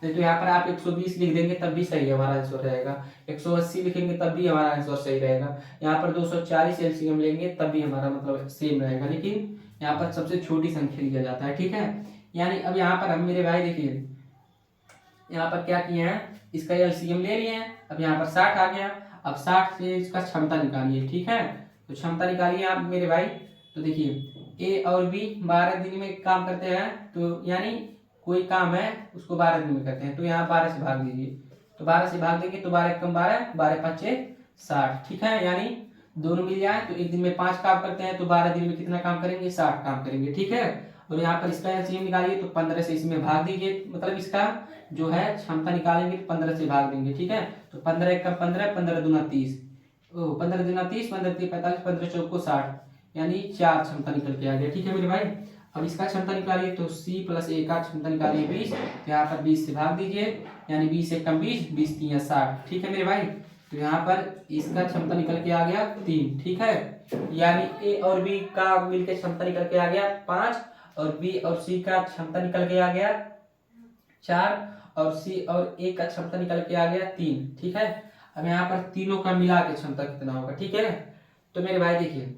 नहीं तो यहाँ पर आप 120 लिख देंगे तब भी सही हमारा आंसर रहेगा, 180 लिखेंगे तब भी हमारा आंसर सही रहेगा, यहाँ पर 240 एलसीएम लेंगे तब भी हमारा मतलब सेम रहेगा, लेकिन यहाँ पर सबसे छोटी संख्या लिया जाता है। ठीक है, यानी अब यहाँ पर हम मेरे भाई देखिए यहाँ पर क्या किए हैं, इसका एलसीएम ले लिए हैं, अब यहाँ पर 60 आ गया, अब 60 से इसका क्षमता निकालिए। ठीक है, तो क्षमता निकालिए आप मेरे भाई, तो देखिए ए और बी 12 दिन में काम करते हैं, तो यानी कोई काम है उसको 12 दिन में करते हैं, तो यहाँ 12 से भाग दीजिए, तो 12 से भाग देंगे तो 12 कम 12, 12 5 60। ठीक है, यानी दोनों मिल जाए तो एक दिन में 5 काम करते हैं, तो 12 दिन में कितना काम करेंगे, 60 काम करेंगे। ठीक है, और यहाँ पर इसका एलसीएम निकालिए तो 15 से इसमें भाग दीजिए, मतलब इसका जो है क्षमता निकालेंगे तो 15 से भाग देंगे। ठीक है, तो 15 1 15, 15 दूना 30, 15 दूना 30, 15 3 45, 15 चौको 60, यानी 4 क्षमता निकल के आ गया। ठीक है मेरे भाई, अब इसका क्षमता निकालिए तो C प्लस A का क्षमता निकालिए 20, तो यहाँ पर 20 से भाग दीजिए, यानी 20 1 कम 20, 20 3 60। ठीक है मेरे भाई, तो यहाँ पर इसका क्षमता निकल के आ गया 3। ठीक है, यानी A और B का मिलकर क्षमता निकल के आ गया 5, और B और C का क्षमता निकल के आ गया 4, और C और A का क्षमता निकल के आ गया 3। ठीक है, अब यहाँ पर तीनों का मिला के क्षमता कितना होगा। ठीक है, तो मेरे भाई देखिए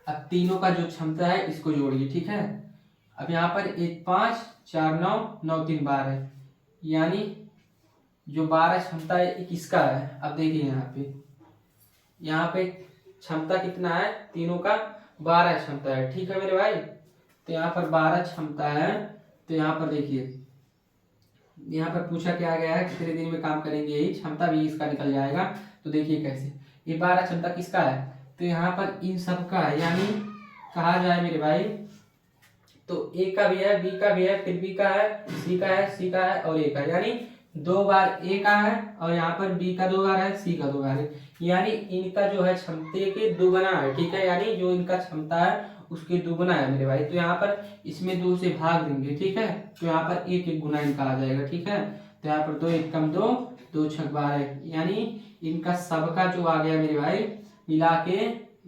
अब तीनों का जो क्षमता है इसको जोड़िए। ठीक है, अब यहाँ पर 1 5 4 9 9 3 12, यानी जो 12 क्षमता है ये किसका है, अब देखिए यहाँ पे क्षमता कितना है, तीनों का 12 क्षमता है। ठीक है मेरे भाई, तो यहाँ पर 12 क्षमता है, तो यहाँ पर देखिए यहाँ पर पूछा क्या गया है कितने दिन में काम करेंगे, यही क्षमता भी इसका निकल जाएगा। तो देखिए कैसे, ये 12 क्षमता किसका है, तो यहाँ पर इन सब का है, यानी कहा जाए मेरे भाई तो ए का भी है, बी का भी है, फिर बी का है, सी का है, सी का है और ए का, यानी 2 बार ए का है, और यहाँ पर बी का 2 बार है, सी का 2 बार है, यानी इनका जो है क्षमता के दुगना है। ठीक है, यानी जो इनका क्षमता है उसके दुगना है मेरे भाई, तो यहाँ पर इसमें 2 से भाग देंगे। ठीक है, तो यहाँ पर 1 1 गुना इनका आ जाएगा। ठीक है, तो यहाँ पर 2 1 कम 2, 2 6 12, यानी इनका सबका जो आ गया मेरे भाई मिला के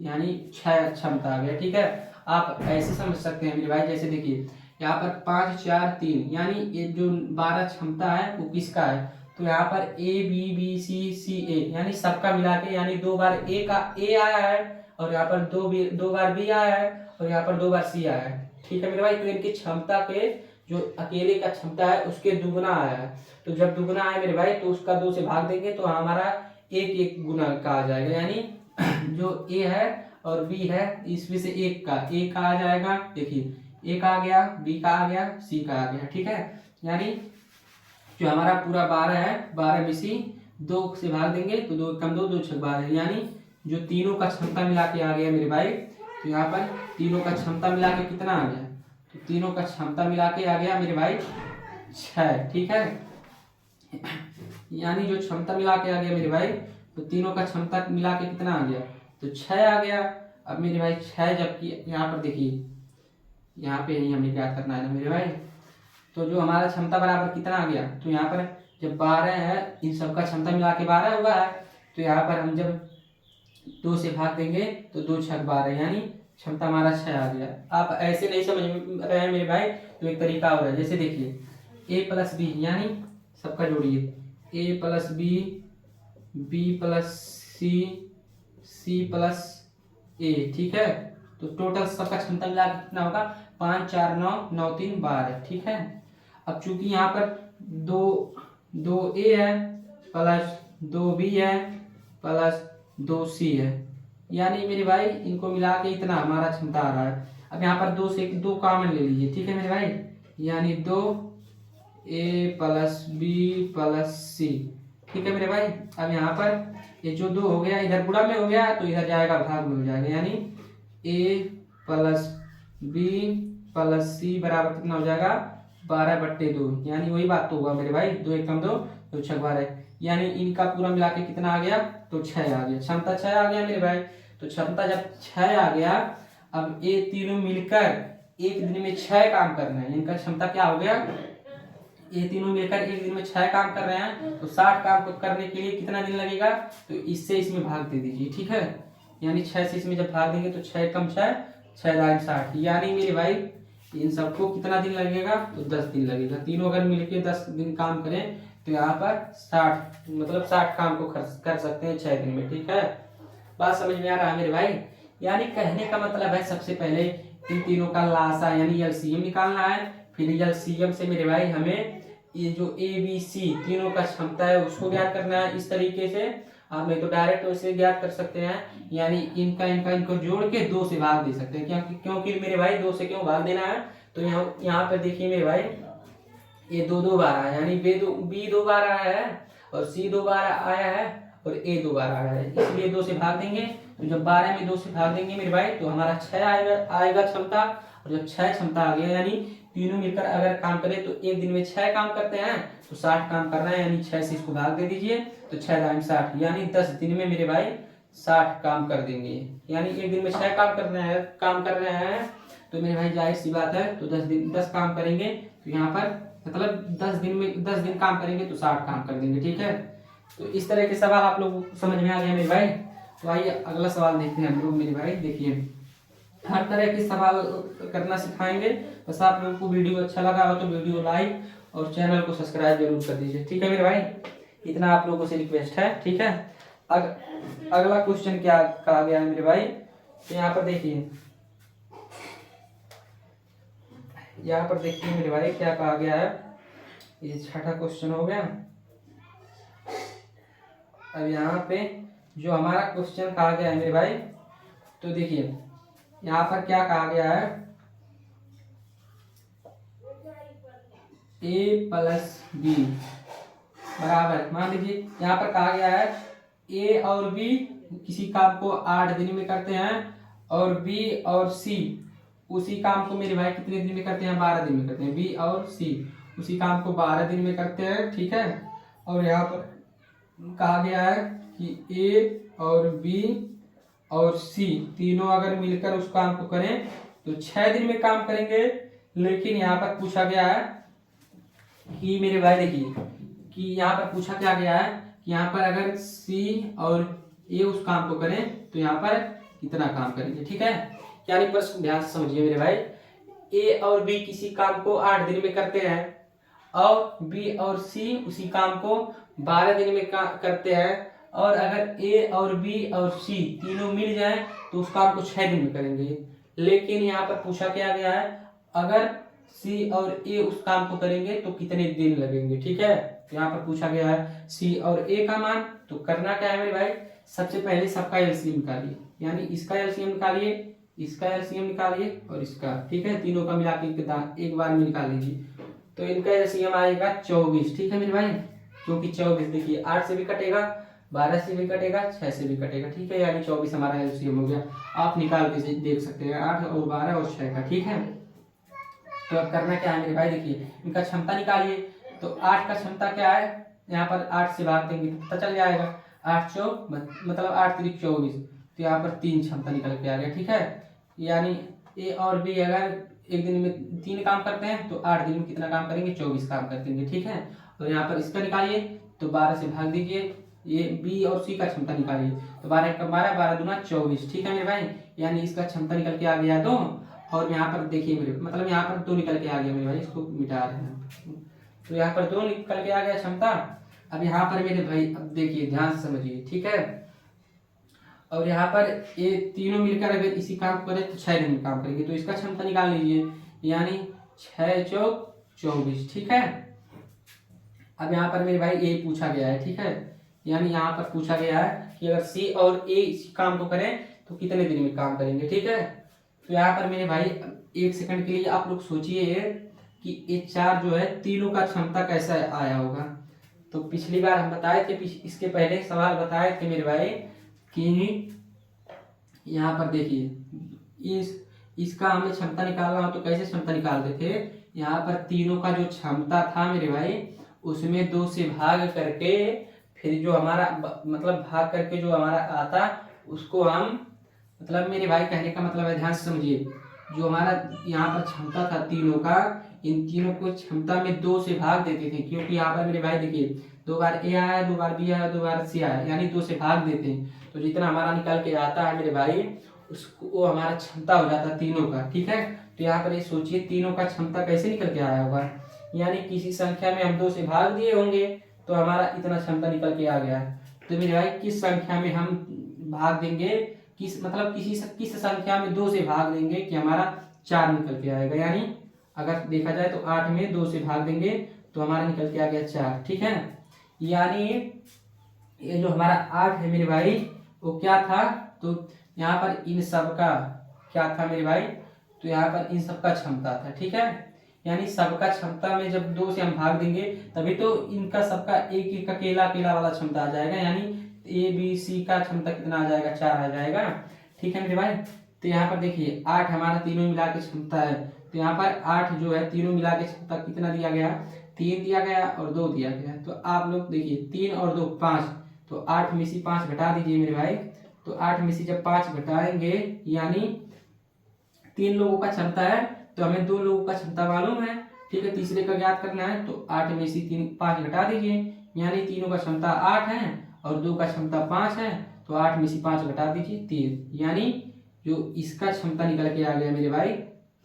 यानी 6 क्षमता आ गया। ठीक है, आप ऐसे समझ सकते हैं मेरे भाई, जैसे देखिए यहाँ पर 5 4 3, यानी ये जो 12 क्षमता है वो किसका है, तो यहाँ पर ए बी बी सी सी ए, यानी सबका मिला के, यानी 2 बार ए का ए आया है, और यहाँ पर 2 बार बी आया है, और यहाँ पर 2 बार सी आया है। ठीक है मेरे भाई, तो इनकी क्षमता के जो अकेले का क्षमता है उसके दुगना आया है, तो जब दुगना आया मेरे भाई तो उसका 2 से भाग देंगे तो हमारा 1 1 गुना का आ जाएगा, यानी जो ए है और बी है इसमें से एक का आ जाएगा। देखिए ए का आ गया, बी का आ गया, सी का आ गया। ठीक है, यानी जो हमारा पूरा 12 है, 12 में से 2 से भाग देंगे तो 2 कम 2 2 6 12, यानी जो तीनों का क्षमता मिला के आ गया मेरे भाई, तो यहाँ पर तीनों का क्षमता मिला के कितना आ गया, तो तीनों का क्षमता मिला के आ गया मेरे भाई 6, ठीक है। यानी जो क्षमता मिला के आ गया मेरे भाई, तो तीनों का क्षमता मिला के कितना आ गया, तो 6 आ गया। अब मेरे भाई 6, जबकि यहाँ पर देखिए, यहाँ पे ही हमें क्या करना है ना मेरे भाई, तो जो हमारा क्षमता बराबर कितना आ गया, तो यहाँ पर जब 12 है, इन सब का क्षमता मिला के 12 हुआ है, तो यहाँ पर हम जब 2 से भाग देंगे तो 2 छक 12, यानी क्षमता हमारा 6 आ गया। आप ऐसे नहीं समझ रहे हैं मेरे भाई, तो एक तरीका और है, जैसे देखिए a प्लस बी, यानी सबका जोड़िए a plus B, B plus C, C plus A, ठीक है। तो टोटल सबका क्षमता मिला के कितना होगा, 5 4 9 9 3 12, ठीक है। अब चूंकि यहाँ पर दो ए है प्लस 2 बी है प्लस 2 सी है, यानी मेरे भाई इनको मिला के इतना हमारा क्षमता आ रहा है। अब यहाँ पर 2 से 2 कॉमन ले लीजिए, ठीक है मेरे भाई, यानी 2 ए प्लस बी प्लस सी, ठीक है मेरे भाई। अब यहाँ पर ये जो 2 हो गया, इधर गुणा में हो गया तो इधर जाएगा भाग में हो जाएगा, यानी ए प्लस बी प्लस सी बराबर कितना हो जाएगा, 12/2, यानी वही बात तो हुआ मेरे भाई, 2 1 कम 2 2 6 12, यानी इनका पूरा मिला के कितना आ गया, तो 6 आ गया, क्षमता 6 आ गया मेरे भाई। तो क्षमता जब 6 आ गया, अब ये तीनों मिलकर एक दिन में 6 काम करना है, इनका क्षमता क्या हो गया, ये तीनों मिलकर एक दिन में 6 काम कर रहे हैं, तो 60 काम को करने के लिए कितना दिन लगेगा, तो इससे इसमें भाग दे दीजिए, ठीक है। यानी 6 से इसमें जब भाग देंगे तो 6 कम 6 6 दाएं 60, यानी मेरे भाई इन सबको कितना दिन लगेगा, तो 10 दिन लगेगा। तीनों अगर मिलके 10 दिन काम करें तो यहाँ पर 60 मतलब 60 काम को कर सकते हैं 6 दिन में, ठीक है। बात समझ में आ रहा है मेरे भाई। यानी कहने का मतलब है, सबसे पहले इन तीनों का लासा यानी एलसीएम निकालना है, फिर एलसीएम से मेरे भाई हमें ये जो ए बी सी तीनों का क्षमता है उसको ज्ञात करना है। इस तरीके से आप नहीं तो डायरेक्ट वैसे ज्ञात कर सकते हैं, यानी इनको जोड़ के 2 से भाग दे सकते हैं, क्योंकि मेरे भाई 2 से क्यों भाग देना है, तो यहाँ पर देखिए मेरे भाई, ये 2 बार आया, यानी बी 2 बार आया है और सी 2 बार आया है और ए 2 बार आया है, इसलिए 2 से भाग देंगे। तो जब 12 में 2 से भाग देंगे मेरे भाई, तो हमारा 6 आएगा क्षमता, और जब 6 क्षमता आ गया, यानी तीनों मिलकर अगर काम करें तो एक दिन में 6 काम करते हैं, तो 60 काम करना है, यानी 6 से इसको भाग दे दीजिए, तो 6 दाएं 60, यानी 10 दिन में मेरे भाई 60 काम कर देंगे। यानी एक दिन में 6 काम कर रहे हैं, तो मेरे भाई जाहिर सी बात है, तो 10 काम करेंगे, तो यहाँ पर मतलब 10 दिन काम करेंगे तो 60 काम कर देंगे, ठीक है। तो इस तरह के सवाल आप लोग को समझ में आ गया मेरे भाई। तो आइए अगला सवाल देखते हैं हम लोग मेरे भाई। देखिए हर तरह के सवाल करना सिखाएंगे, बस आप लोगों को वीडियो अच्छा लगा हो तो वीडियो लाइक और चैनल को सब्सक्राइब जरूर कर दीजिए, ठीक है मेरे भाई, इतना आप लोगों से रिक्वेस्ट है, ठीक है। अगला क्वेश्चन क्या कहा गया है मेरे भाई, तो यहाँ पर देखिए, मेरे भाई क्या कहा गया है, ये 6ठा क्वेश्चन हो गया। अब यहाँ पे जो हमारा क्वेश्चन कहा गया है मेरे भाई, तो देखिए यहाँ पर क्या कहा गया है, a प्लस बी बराबर, मान लीजिए यहाँ पर कहा गया है ए और बी किसी काम को 8 दिन में करते हैं, और बी और सी उसी काम को मेरे भाई कितने दिन में करते हैं, 12 दिन में करते हैं। बी और सी उसी काम को 12 दिन में करते हैं, ठीक है। और यहाँ पर कहा गया है कि ए और बी और सी तीनों अगर मिलकर उस काम को करें तो 6 दिन में काम करेंगे। लेकिन यहाँ पर पूछा गया है कि मेरे भाई देखिए कि यहाँ पर पूछा क्या गया है कि यहाँ पर अगर सी और ए उस काम को करें तो यहाँ पर कितना काम करेंगे, ठीक है। यानी प्रश्न ध्यान से समझिए मेरे भाई, ए और बी किसी काम को 8 दिन में करते हैं और बी और सी उसी काम को 12 दिन में करते हैं, और अगर ए और बी और सी तीनों मिल जाएं तो उस काम को 6 दिन में करेंगे। लेकिन यहाँ पर पूछा क्या गया है, अगर सी और ए उस काम को करेंगे तो कितने दिन लगेंगे, ठीक है। तो यहाँ पर पूछा गया है सी और ए का मान, तो करना क्या है मेरे भाई, सबसे पहले सबका एलसीएम निकालिए, यानी इसका एलसीएम निकालिए, इसका एलसीएम निकालिए और इसका, ठीक है। तीनों का मिला के एक बार में निकाल लीजिए, तो इनका एलसीएम आएगा 24, ठीक है मेरे भाई। क्योंकि 24 देखिए 8 से भी कटेगा, 12 से भी कटेगा, 6 से भी कटेगा, ठीक है। यानी 24 हमारा एलसीएम हो गया। आप निकाल के देख सकते हैं 8 और 12 और 6 का, ठीक है। तो अब करना क्या है मेरे भाई, देखिए इनका क्षमता निकालिए। तो 8 का क्षमता क्या है, यहाँ पर 8 से भाग देंगे तो पता चल जाएगा। 8 चौक मतलब 8 3 24, तो यहाँ पर 3 क्षमता निकल के आ गया। ठीक है, यानी ए और बी अगर एक दिन में 3 काम करते हैं तो 8 दिन में कितना काम करेंगे, 24 काम कर देंगे। ठीक है, और यहाँ पर इसका निकालिए तो 12 से भाग दीजिए, ये बी और सी का क्षमता निकालिए। तो 12 का 12, 12 दूना 24। ठीक है मेरे भाई, यानी इसका क्षमता निकल के आ गया 2। और यहाँ पर देखिए मेरे मतलब यहाँ पर 2 निकल के आ गया मेरे भाई, इसको मिटा रहे हैं। तो यहाँ पर 2 निकल के आ गया क्षमता। अब यहाँ पर मेरे भाई अब देखिए ध्यान से समझिए। ठीक है, और यहाँ पर ये तीनों मिलकर अगर इसी काम को करें तो 6 दिन में काम करेंगे, तो इसका क्षमता निकाल लीजिए, यानी 6 चौक 24। ठीक है, अब यहाँ पर मेरे भाई ए पूछा गया है। ठीक है, यानी यहाँ पर पूछा गया है कि अगर सी और ए इस काम को करें तो कितने दिन में काम करेंगे। ठीक है, तो यहाँ पर मेरे भाई 1 सेकंड के लिए आप लोग सोचिए कि ये 4 जो है तीनों का क्षमता कैसा आया होगा। तो पिछली बार हम बताए थे, इसके पहले सवाल बताए थे मेरे भाई कि यहाँ पर देखिए इसका हमें क्षमता निकालना हो तो कैसे क्षमता निकालते थे। यहाँ पर तीनों का जो क्षमता था मेरे भाई उसमें 2 से भाग करके फिर जो हमारा मतलब भाग करके जो हमारा आता उसको हम मतलब मेरे भाई कहने का मतलब है, ध्यान से समझिए, जो हमारा यहाँ पर क्षमता था तीनों का, इन तीनों को क्षमता में 2 से भाग देते थे। क्योंकि यहाँ पर मेरे भाई देखिए 2 बार ए आया, 2 बार बी आया, 2 बार सी आया, यानी 2 से भाग देते हैं। तो जितना हमारा निकल के आता है मेरे भाई उसको वो हमारा क्षमता हो जाता है तीनों का। ठीक है, तो यहाँ पर ये सोचिए तीनों का क्षमता कैसे निकल के आया होगा, यानी किसी संख्या में हम 2 से भाग दिए होंगे तो हमारा इतना क्षमता निकल के आ गया। तो मेरे भाई किस संख्या में हम भाग देंगे, किस संख्या में 2 से भाग देंगे कि हमारा 4 निकल के आएगा। यानी अगर देखा जाए तो 8 में 2 से भाग देंगे तो हमारा निकल के आ गया 4। ठीक है, यानी ये जो हमारा 8 है मेरे भाई वो क्या था, तो यहाँ पर इन सब का क्या था मेरे भाई, तो यहाँ पर इन सब का क्षमता था। ठीक है, यानी सबका क्षमता में जब 2 से हम भाग देंगे तभी तो इनका सबका एक एक अकेला अकेला वाला क्षमता आ जाएगा, यानी ए बी सी का क्षमता कितना आ जाएगा, 4 आ जाएगा। ठीक है मेरे भाई, तो यहाँ पर देखिए 8 हमारा तीनों मिला के क्षमता है, तो यहाँ पर 8 जो है तीनों मिला के क्षमता कितना दिया गया, 3 दिया गया और 2 दिया गया। तो आप लोग देखिए 3 और 2 5, तो 8 में से 5 घटा दीजिए मेरे भाई। तो 8 में से जब 5 घटाएंगे यानी 3 लोगों का क्षमता है तो हमें 2 लोगों का क्षमता मालूम है। ठीक है, तीसरे का ज्ञात करना है, तो 8 में से 5 घटा दीजिए, यानी तीनों का क्षमता 8 है और 2 का क्षमता 5 है, तो 8 में से 5 घटा दीजिए 3, यानी जो इसका क्षमता निकल के आ गया मेरे भाई,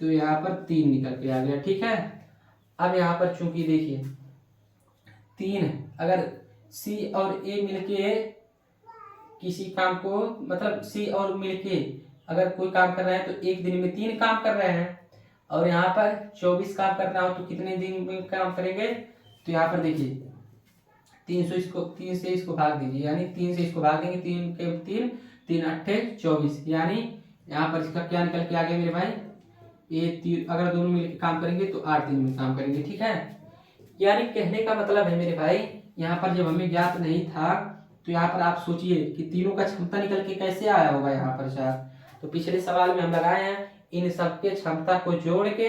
तो यहाँ पर 3 निकल के आ गया। ठीक है, अब यहाँ पर चूंकि देखिए 3 अगर सी और ए मिलके किसी काम को मतलब सी और मिलके अगर कोई काम कर रहे हैं तो एक दिन में 3 काम कर रहे हैं, और यहाँ पर 24 काम करना हो तो कितने दिन में काम करेंगे। तो यहाँ पर देखिए 3 से इसको भाग दीजिए, यानी 3 से इसको भाग देंगे, 3 के 3 3 8 24, यानी यहाँ पर इसका क्या निकल के आ गया मेरे भाई, ये अगर दोनों मिलकर काम करेंगे तो 8 दिन में काम करेंगे। ठीक है, यानी कहने का मतलब है मेरे भाई यहाँ पर जब हमें ज्ञात नहीं था तो यहाँ पर आप सोचिए कि तीनों का क्षमता निकल के कैसे आया होगा यहाँ पर 4। तो पिछले सवाल में हम लगाए हैं इन सबके क्षमता को जोड़ के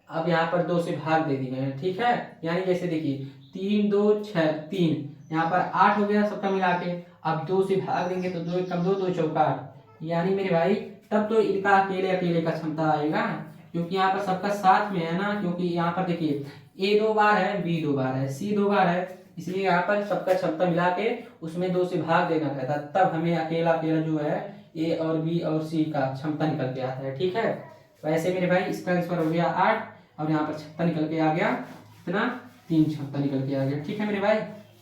अब यहाँ पर 2 से भाग दे दिए हैं। ठीक है, यानी जैसे देखिए 3 2 6 3, यहाँ पर 8 हो गया सबका मिला के, अब 2 से भाग देंगे तो 2 कम 2 2 चौका 8, यानी मेरे भाई तब तो इनका अकेले अकेले का क्षमता आएगा, क्योंकि यहाँ पर सबका साथ में है ना। क्योंकि यहाँ पर देखिए ए 2 बार है, बी 2 बार है, सी 2 बार है, इसलिए यहाँ पर सबका क्षमता मिला के उसमें 2 से भाग देना रहता, तब हमें अकेला अकेला जो है ए और बी और सी का क्षमता निकल के आता है। ठीक है, वैसे मेरे भाई इसका आंसर हो गया 8 और यहाँ पर क्षमता निकल के आ गया इतना 3 क्षमता निकल के आ गया। ठीक है मेरे भाई,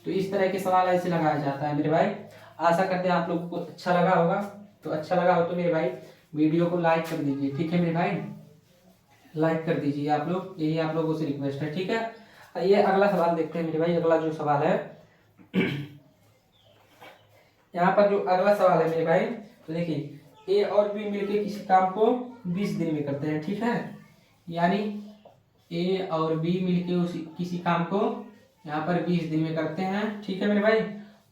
तो इस तरह के सवाल ऐसे लगाया जाता है मेरे भाई। आशा करते हैं आप लोगों को अच्छा लगा होगा, तो अच्छा लगा हो तो मेरे भाई वीडियो को लाइक कर दीजिए। ठीक है मेरे भाई, लाइक कर दीजिए आप लोग, यही आप लोगों से रिक्वेस्ट है। ठीक है, ये अगला सवाल देखते हैं मेरे भाई। अगला जो सवाल है यहाँ पर जो अगला सवाल है मेरे भाई, तो देखिए ए और बी मिलके किसी काम को 20 दिन में करते हैं। ठीक है, यानी ए और बी मिलके किसी काम को यहाँ पर 20 दिन में करते हैं। ठीक है मेरे भाई,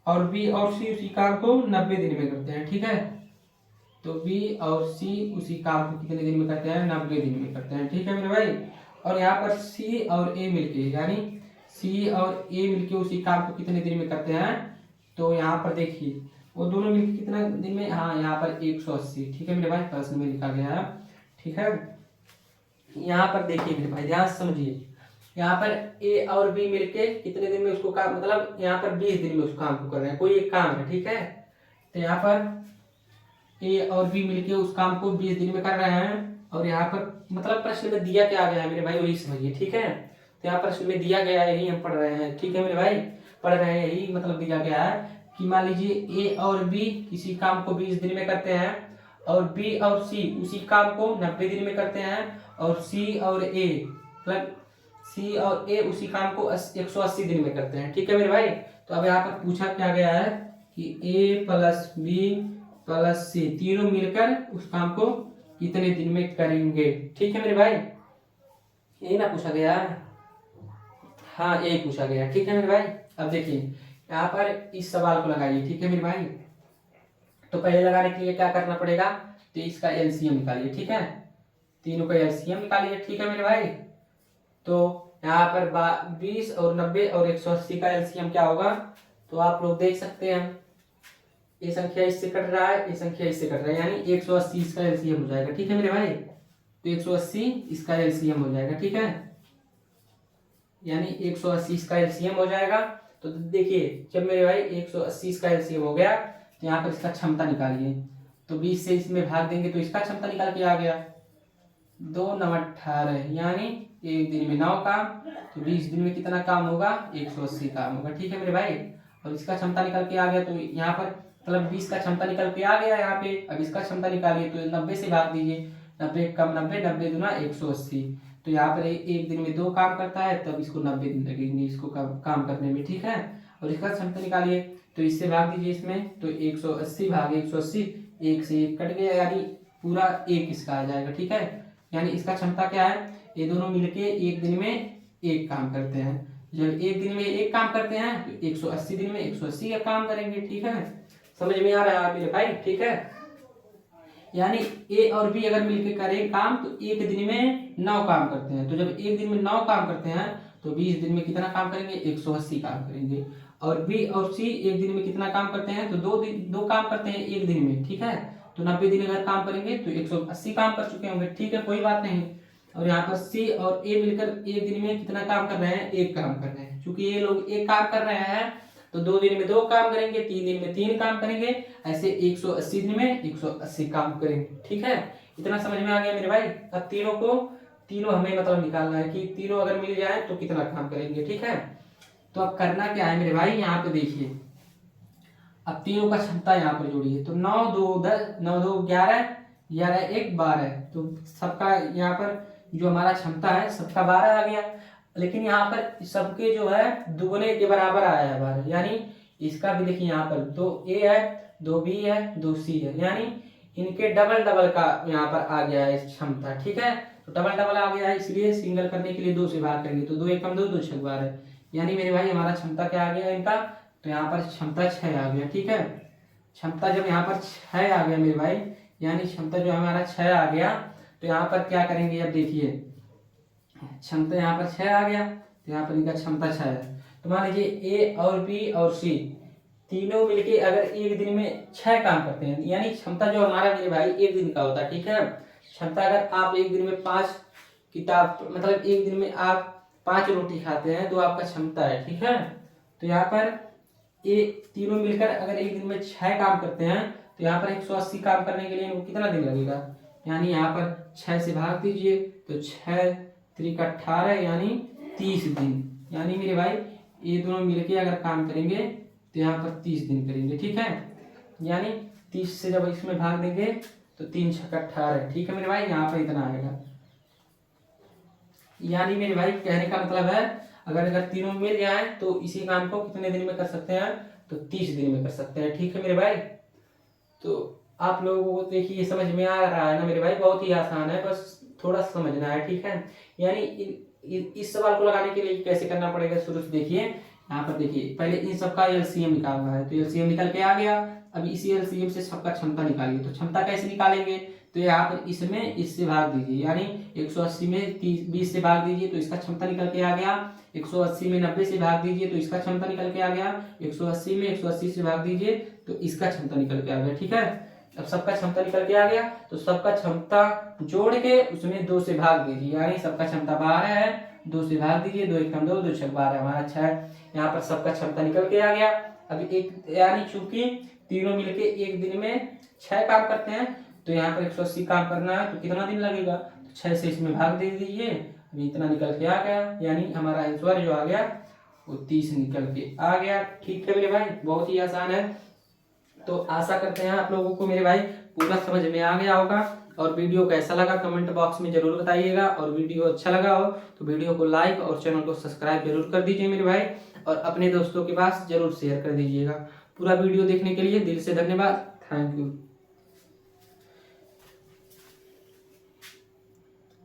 और बी और सी उसी काम को 90 दिन में करते हैं। ठीक है, तो बी और सी उसी काम को कितने दिन में करते हैं, 90 दिन में करते हैं। ठीक है मेरे भाई, और यहाँ पर सी और ए मिलके, यानी सी और ए मिलके उसी काम को कितने दिन में करते हैं। तो यहाँ पर देखिए वो दोनों मिलके कितना दिन में, हाँ यहाँ पर 180। ठीक है मेरे भाई, प्रश्न में लिखा गया है। ठीक है, यहाँ पर देखिए मेरे भाई ध्यान से समझिए, यहाँ पर ए और बी मिलके कितने दिन में उसको काम, मतलब यहाँ पर 20 दिन में उस काम को कर रहे हैं, कोई एक काम है। ठीक है, तो यहाँ पर ए और बी मिलके उस काम को 20 दिन में कर रहे हैं। और यहाँ पर मतलब प्रश्न में दिया क्या गया है मेरे भाई, वही समझिए। ठीक है, तो यहाँ प्रश्न में दिया गया है, यही हम पढ़ रहे हैं। ठीक है मेरे भाई, पढ़ रहे हैं, यही मतलब दिया गया है कि मान लीजिए ए और बी किसी काम को 20 दिन में करते हैं, और बी और सी उसी काम को 90 दिन में करते हैं, और सी और ए मतलब सी और ए उसी काम को 180 दिन में करते हैं। ठीक है मेरे भाई, तो अब यहाँ पर पूछा क्या गया है कि ए प्लस बी प्लस सी तीनों मिलकर उस काम को कितने दिन में करेंगे। ठीक है मेरे भाई, यही ना पूछा गया है, हाँ यही पूछा गया। ठीक है मेरे भाई, अब देखिए यहाँ पर इस सवाल को लगाइए। ठीक है मेरे भाई, तो पहले लगाने के लिए क्या करना पड़ेगा, तो इसका एलसीएम निकालिए। ठीक है, तीनों का एलसीएम निकालिए। ठीक है मेरे भाई, तो यहाँ पर 20 और 90 और 180 का एलसीएम क्या होगा, तो आप लोग देख सकते हैं ये संख्या इससे कट रहा है, ये संख्या इससे कट रहा है, यानी 180 इसका एलसीएम हो जाएगा। ठीक है मेरे भाई, तो 180 इसका एलसीएम हो जाएगा। ठीक है, यानी 180 इसका एलसीएम हो जाएगा। तो देखिए जब मेरे भाई 180 इसका एलसीएम हो गया, तो यहाँ पर इसका क्षमता निकालिए। तो 20 से इसमें भाग देंगे तो इसका क्षमता निकाल के आ गया 2 9 18, यानी एक दिन में 9 काम, तो 20 दिन में कितना काम होगा, 180 काम होगा। ठीक है मेरे भाई, और इसका क्षमता निकल के आ गया, तो यहाँ पर मतलब 20 का क्षमता निकल के आ गया यहाँ पे। अब इसका क्षमता निकालिए, तो 90 से भाग दीजिए, 90 कम 90, 90 दूना 180। तो यहाँ पर एक दिन में 2 काम करता है, तब इसको 90 दिन लगेंगे इसको काम करने में। ठीक है, और इसका क्षमता निकालिए, तो इससे भाग दीजिए इसमें, तो 180 भाग 180, एक से एक कट गया, यानी पूरा एक इसका आ जाएगा। ठीक है, यानी इसका क्षमता क्या है, ये दोनों मिलके एक दिन में एक काम करते हैं। जब एक दिन में एक काम करते हैं तो 180 दिन में 180 का काम करेंगे। ठीक है, समझ में आ रहा है मेरे भाई। ठीक है, यानी ए और बी अगर मिलके करें काम तो एक दिन में 9 काम करते हैं। तो जब एक दिन में 9 काम करते हैं तो 20 दिन में कितना काम करेंगे, 180 काम करेंगे। और बी और सी एक दिन में कितना काम करते हैं, तो 2 काम करते हैं एक दिन में। ठीक है, तो 90 दिन अगर काम करेंगे तो 180 काम कर चुके होंगे। ठीक है, कोई बात नहीं। और यहाँ पर सी और ए मिलकर एक दिन में कितना काम कर रहे हैं, एक काम कर रहे हैं। क्योंकि ये लोग एक काम कर रहे हैं तो 2 दिन में 2 काम करेंगे, 3 दिन में 3 काम करेंगे, ऐसे 180 दिन में 180 काम करेंगे। ठीक है, इतना समझ में आ गया मेरे भाई। अब तीनों हमें मतलब निकालना है कि तीनों अगर मिल जाए तो कितना काम करेंगे। ठीक है, तो अब करना क्या है मेरे भाई, यहाँ पे देखिए अब तीनों का क्षमता यहाँ पर जोड़िए। तो 9 2 10, 9 2 11, 11 1 12, तो सबका यहाँ पर जो हमारा क्षमता है सबका 12 आ गया। लेकिन यहाँ पर सबके जो है दुगने के बराबर आया है 12, यानी इसका भी देखिए यहाँ पर 2 ए है, 2 बी है, 2 सी है, यानी इनके डबल डबल का यहाँ पर आ गया है क्षमता। ठीक है, तो डबल डबल आ गया है, इसलिए सिंगल करने के लिए 2 से भाग करेंगे, तो 2 1 2 2 6 12, यानी मेरे भाई हमारा क्षमता क्या आ गया इनका, तो यहाँ पर क्षमता 6 आ गया। ठीक है, क्षमता जब यहाँ पर 6 आ गया मेरे भाई, यानी क्षमता जो हमारा 6 आ गया, तो यहाँ पर क्या करेंगे, अब देखिए क्षमता यहाँ पर 6 आ गया, तो यहाँ पर इनका क्षमता 6 है। तो मान लीजिए ए और बी और सी तीनों मिलके अगर एक दिन में 6 काम करते हैं, यानी क्षमता जो हमारा मेरे भाई एक दिन का होता है। ठीक है, क्षमता अगर आप एक दिन में 5 किताब मतलब एक दिन में आप 5 रोटी खाते हैं तो आपका क्षमता है। ठीक है, तो यहाँ पर ये तीनों मिलकर अगर एक दिन में 6 काम करते हैं तो यहाँ पर 180 काम करने के लिए इनको कितना दिन लगेगा, यानी यहाँ पर 6 से भाग दीजिए, तो 6 3 18, यानी 30 दिन, यानी मेरे भाई ये दोनों मिलके अगर काम करेंगे तो यहाँ पर 30 दिन करेंगे। ठीक है, यानी 30 से जब इसमें भाग देंगे तो 3 6 18। ठीक है मेरे भाई, यहाँ पर इतना आएगा। यानी मेरे भाई कहने का मतलब है अगर तीनों मिल जाए तो इसी काम को कितने दिन में कर सकते हैं, तो 30 दिन में कर सकते हैं। ठीक है मेरे भाई, तो आप लोगों को देखिए ये समझ में आ रहा है ना मेरे भाई, बहुत ही आसान है, बस थोड़ा समझना है। ठीक है, यानी इस सवाल को लगाने के लिए कैसे करना पड़ेगा, शुरू से देखिए। यहाँ पर देखिए पहले इन सबका एलसीएम निकालना है, तो एलसीएम निकल के आ गया। अब इसी एलसीएम से सबका क्षमता निकालिए। तो क्षमता कैसे निकालेंगे, तो यहाँ पर इसमें इससे भाग दीजिए, यानी 180 में 20 से भाग दीजिए तो इसका क्षमता निकल के आ गया। 180 में 90 से भाग दीजिए तो इसका क्षमता निकल के आ गया। 180 में 180 से भाग दीजिए तो इसका क्षमता निकल के आ गया। ठीक है, अब सबका क्षमता निकल के आ गया तो सबका क्षमता जोड़ के उसमें 2 से भाग दीजिए, यानी सबका क्षमता 12 है, 2 से भाग दीजिए, 2 1 2, 2 6 12 हमारा। अच्छा है, यहाँ पर सबका क्षमता निकल के आ गया। अभी एक, यानी चूंकि तीनों मिलके एक दिन में 6 काम करते हैं, तो यहाँ पर 180 काम करना है तो कितना दिन लगेगा, तो 6 से इसमें भाग दे दीजिए, अभी इतना निकल के आ गया, यानी हमारा आंसर जो आ गया वो 30 निकल के आ गया। ठीक है मेरे भाई, बहुत ही आसान है। तो आशा करते हैं आप लोगों को मेरे भाई पूरा समझ में आ गया होगा। और वीडियो कैसा लगा कमेंट बॉक्स में जरूर बताइएगा, और वीडियो अच्छा लगा हो तो वीडियो को लाइक और चैनल को सब्सक्राइब जरूर कर दीजिए मेरे भाई, और अपने दोस्तों के पास जरूर शेयर कर दीजिएगा। पूरा वीडियो देखने के लिए दिल से धन्यवाद, थैंक यू।